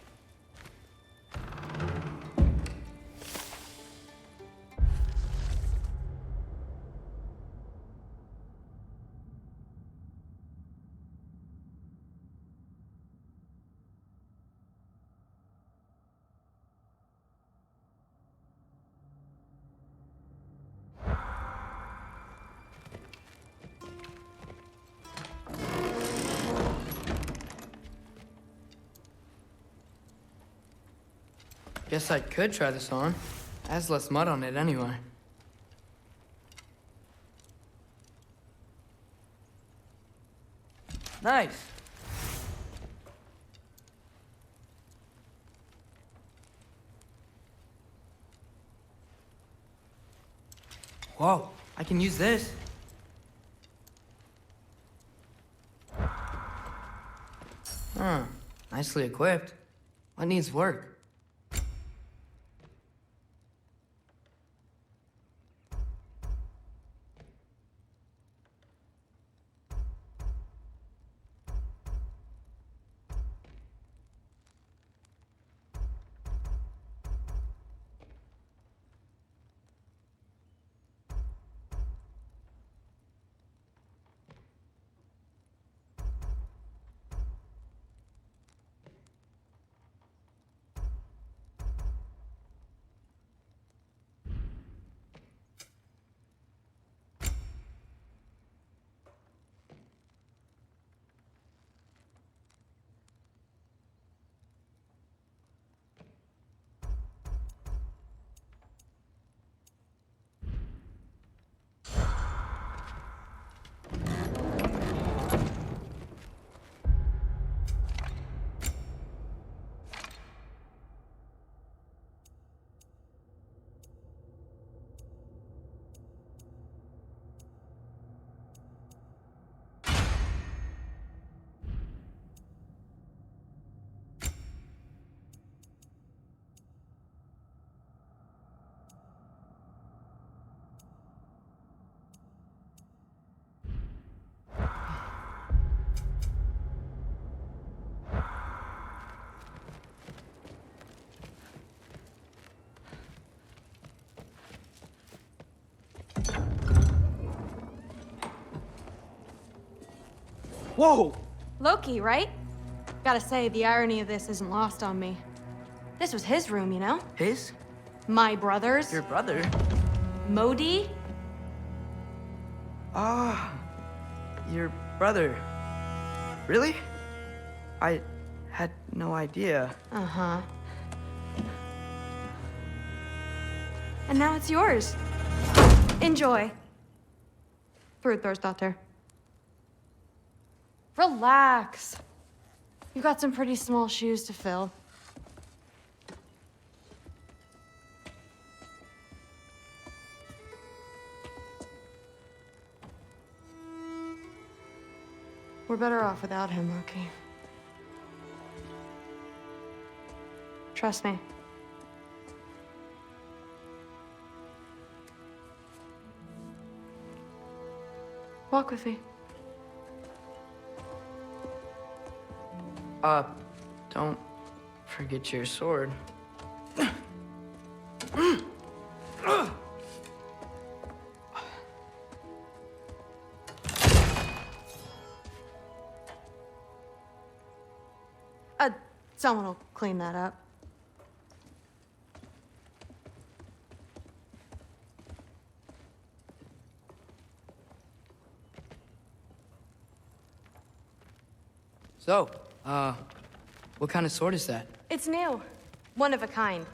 Guess I could try this on. Has less mud on it anyway. Nice. Whoa, I can use this. Huh, nicely equipped. What needs work? Whoa! Loki, right? Gotta say, the irony of this isn't lost on me. This was his room, you know? His? My brother's. Your brother? Modi? Ah, your brother. Really? I had no idea. Uh-huh. And now it's yours. Enjoy. Daughter. Relax. You got some pretty small shoes to fill. We're better off without him, Loki. Trust me. Walk with me. Don't forget your sword. Someone will clean that up. So, what kind of sword is that? It's new. One of a kind.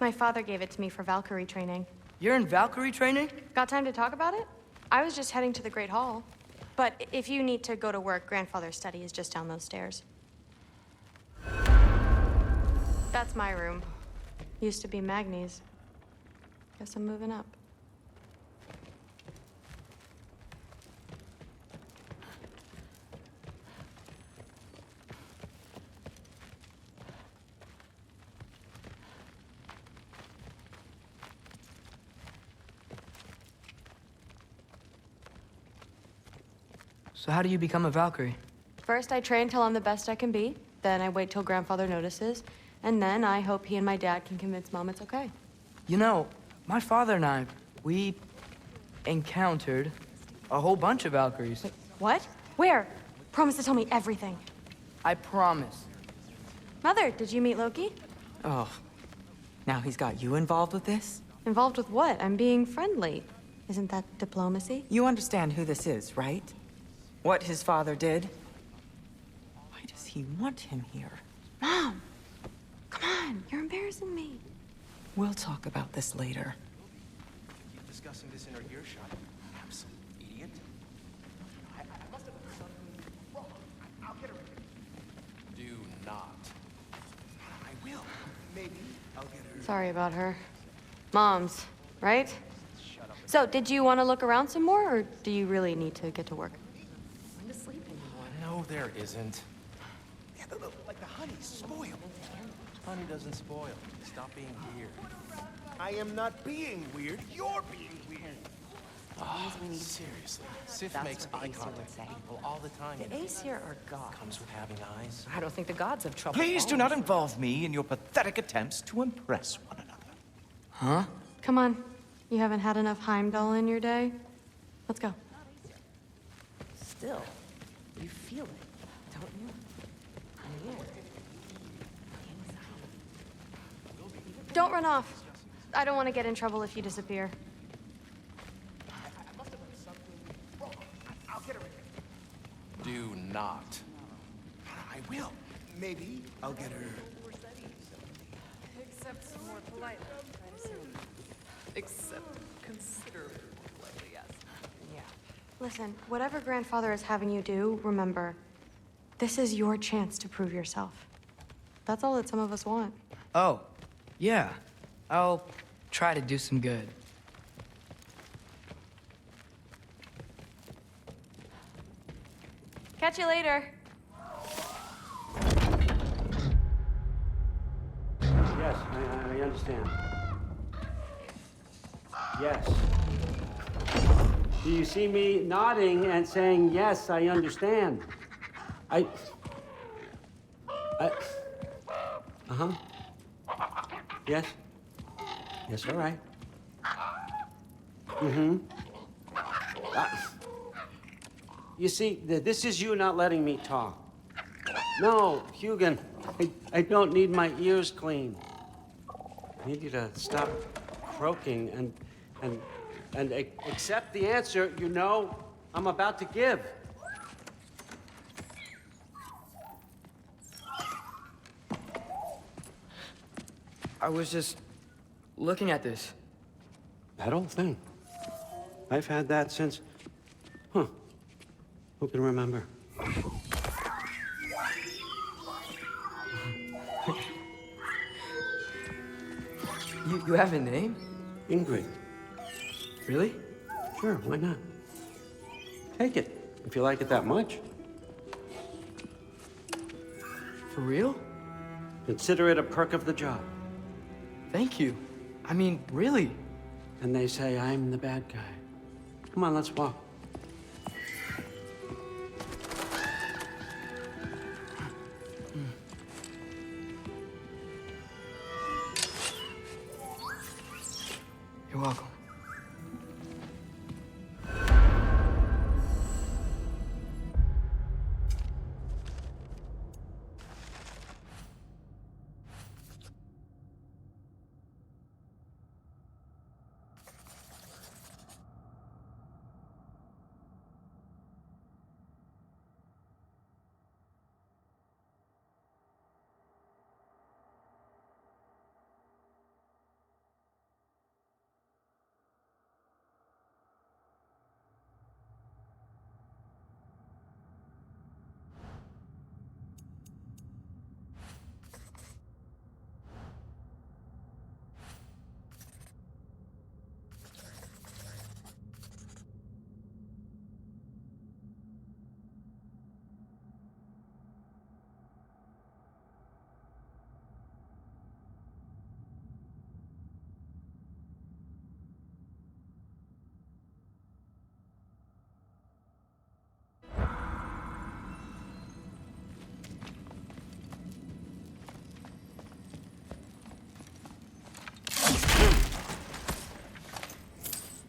My father gave it to me for Valkyrie training. You're in Valkyrie training? Got time to talk about it? I was just heading to the Great Hall. But if you need to go to work, Grandfather's study is just down those stairs. That's my room. Used to be Magni's. Guess I'm moving up. So how do you become a Valkyrie? First, I train till I'm the best I can be. Then I wait till Grandfather notices. And then I hope he and my dad can convince Mom it's okay. You know, my father and I, we encountered a whole bunch of Valkyries. Wait, what? Where? Promise to tell me everything. I promise. Mother, did you meet Loki? Oh, now he's got you involved with this? Involved with what? I'm being friendly. Isn't that diplomacy? You understand who this is, right? What his father did? Why does he want him here? Mom! Come on, you're embarrassing me. We'll talk about this later. Keep discussing this in our earshot. Absolute idiot. I must have done something wrong. I'll get her. Do not. I will. Maybe I'll get her. Sorry about her. Mom's, right? So, did you want to look around some more, or do you really need to get to work? When to sleep anymore? No, there isn't. Yeah, like the honey's spoiled. Honey doesn't spoil. Stop being weird. I am not being weird. You're being weird. Oh, seriously. Sif makes eye contact with people all the time. The Aesir are gods. Comes with having eyes. I don't think the gods have trouble. Please do not involve me in your pathetic attempts to impress one another. Huh? Come on. You haven't had enough Heimdall in your day? Let's go. Still, you feel it, don't you? Yeah. Don't run off. I don't want to get in trouble if you disappear. I must have done something wrong. I'll get her. Do not. I will. Maybe I'll get her. Except some more polite, I assume. Except considerably politely, yes. Yeah. Listen, whatever Grandfather is having you do, remember, this is your chance to prove yourself. That's all that some of us want. Oh, yeah. I'll try to do some good. Catch you later. Yes, I understand. Yes. Do you see me nodding and saying, yes, I understand? Uh-huh. Yes? Yes, all right. Mm-hmm. You see, this is you not letting me talk. No, Hugin, I don't need my ears cleaned. I need you to stop croaking and accept the answer you know I'm about to give. I was just looking at this. That old thing. I've had that since... Huh. Who can remember? You have a name? Ingrid. Really? Sure, why not? Take it, if you like it that much. For real? Consider it a perk of the job. Thank you. I mean, really. And they say I'm the bad guy. Come on, let's walk. You're welcome.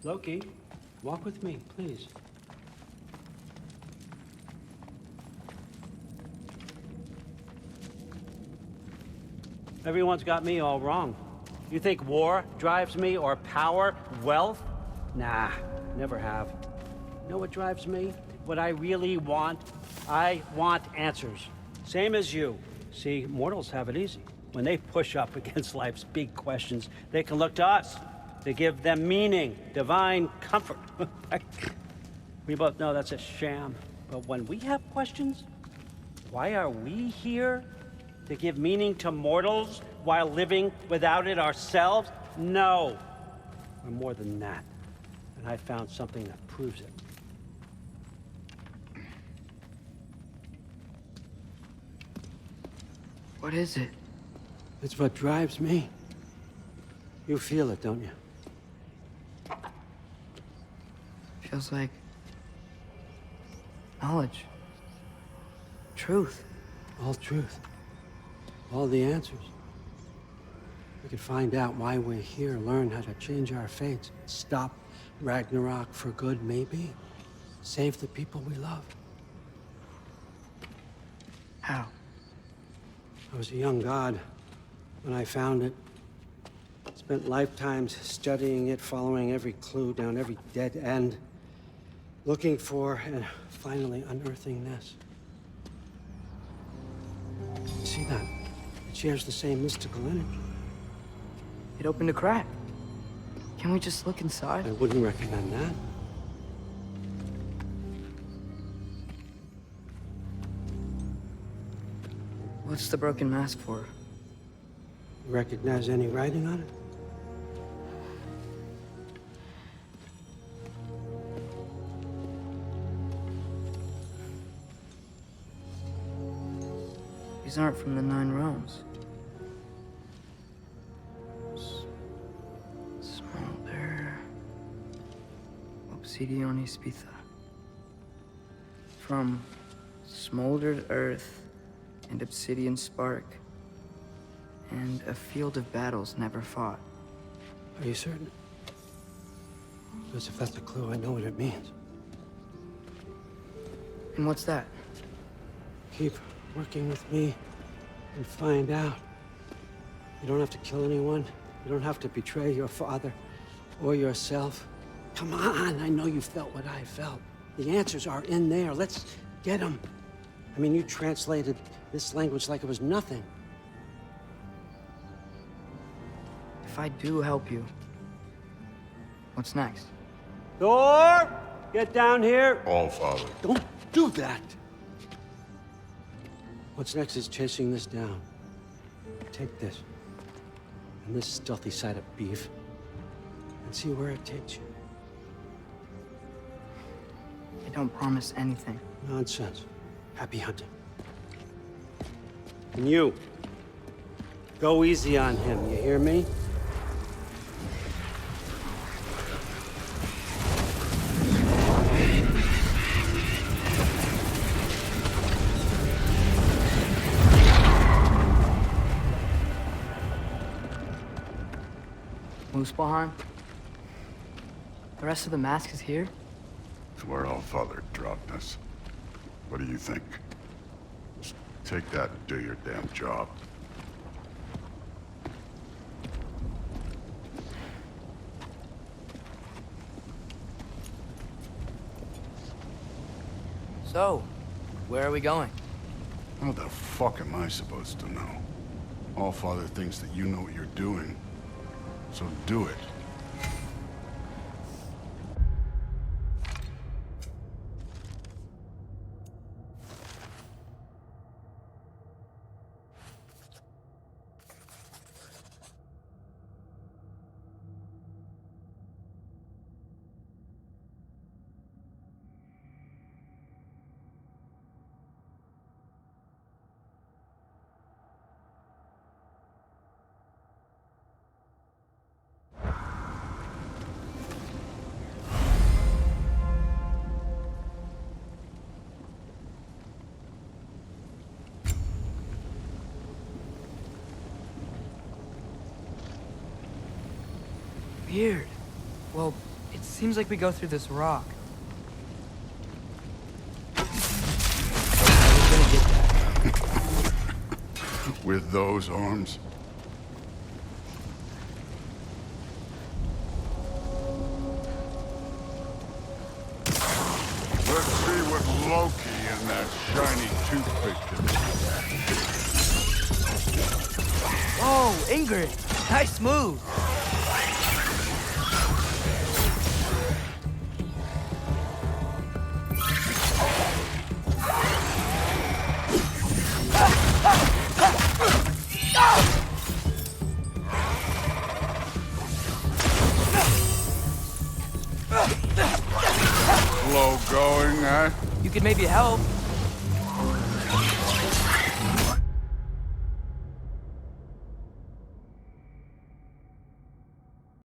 Loki, walk with me, please. Everyone's got me all wrong. You think war drives me, or power, wealth? Nah, never have. You know what drives me? What I really want? I want answers. Same as you. See, mortals have it easy. When they push up against life's big questions, they can look to us to give them meaning, divine comfort. We both know that's a sham. But when we have questions, why are we here? To give meaning to mortals while living without it ourselves? No. We're more than that. And I found something that proves it. What is it? It's what drives me. You feel it, don't you? Feels like knowledge. Truth. All truth. All the answers. We could find out why we're here, learn how to change our fates, stop Ragnarok for good, maybe. Save the people we love. How? I was a young god when I found it. Spent lifetimes studying it, following every clue down every dead end, looking for and finally unearthing this. You see that? It shares the same mystical energy. It opened a crack. Can we just look inside? I wouldn't recommend that. What's the broken mask for? You recognize any writing on it? These aren't from the Nine Realms. Smolder. Obsidione Spitha. From smoldered earth and obsidian spark, and a field of battles never fought. Are you certain? Because if that's a clue, I know what it means. And what's that? Keep working with me and find out. You don't have to kill anyone. You don't have to betray your father or yourself. Come on, I know you felt what I felt. The answers are in there. Let's get them. I mean, you translated this language like it was nothing. If I do help you, what's next? Thor! Get down here! All Father. Don't do that! What's next is chasing this down. Take this, and this stealthy side of beef, and see where it takes you. I don't promise anything. Nonsense. Happy hunting. And you, go easy on him, you hear me? Muspelheim? The rest of the mask is here? It's where All Father dropped us. What do you think? Just take that and do your damn job. So, where are we going? How the fuck am I supposed to know? All Father thinks that you know what you're doing. So do it. Weird. Well, it seems like we go through this rock. I was gonna get that. With those arms? Let's see what Loki and that shiny toothpick can do. Whoa, Ingrid! Nice move! Slow going, huh? You could maybe help.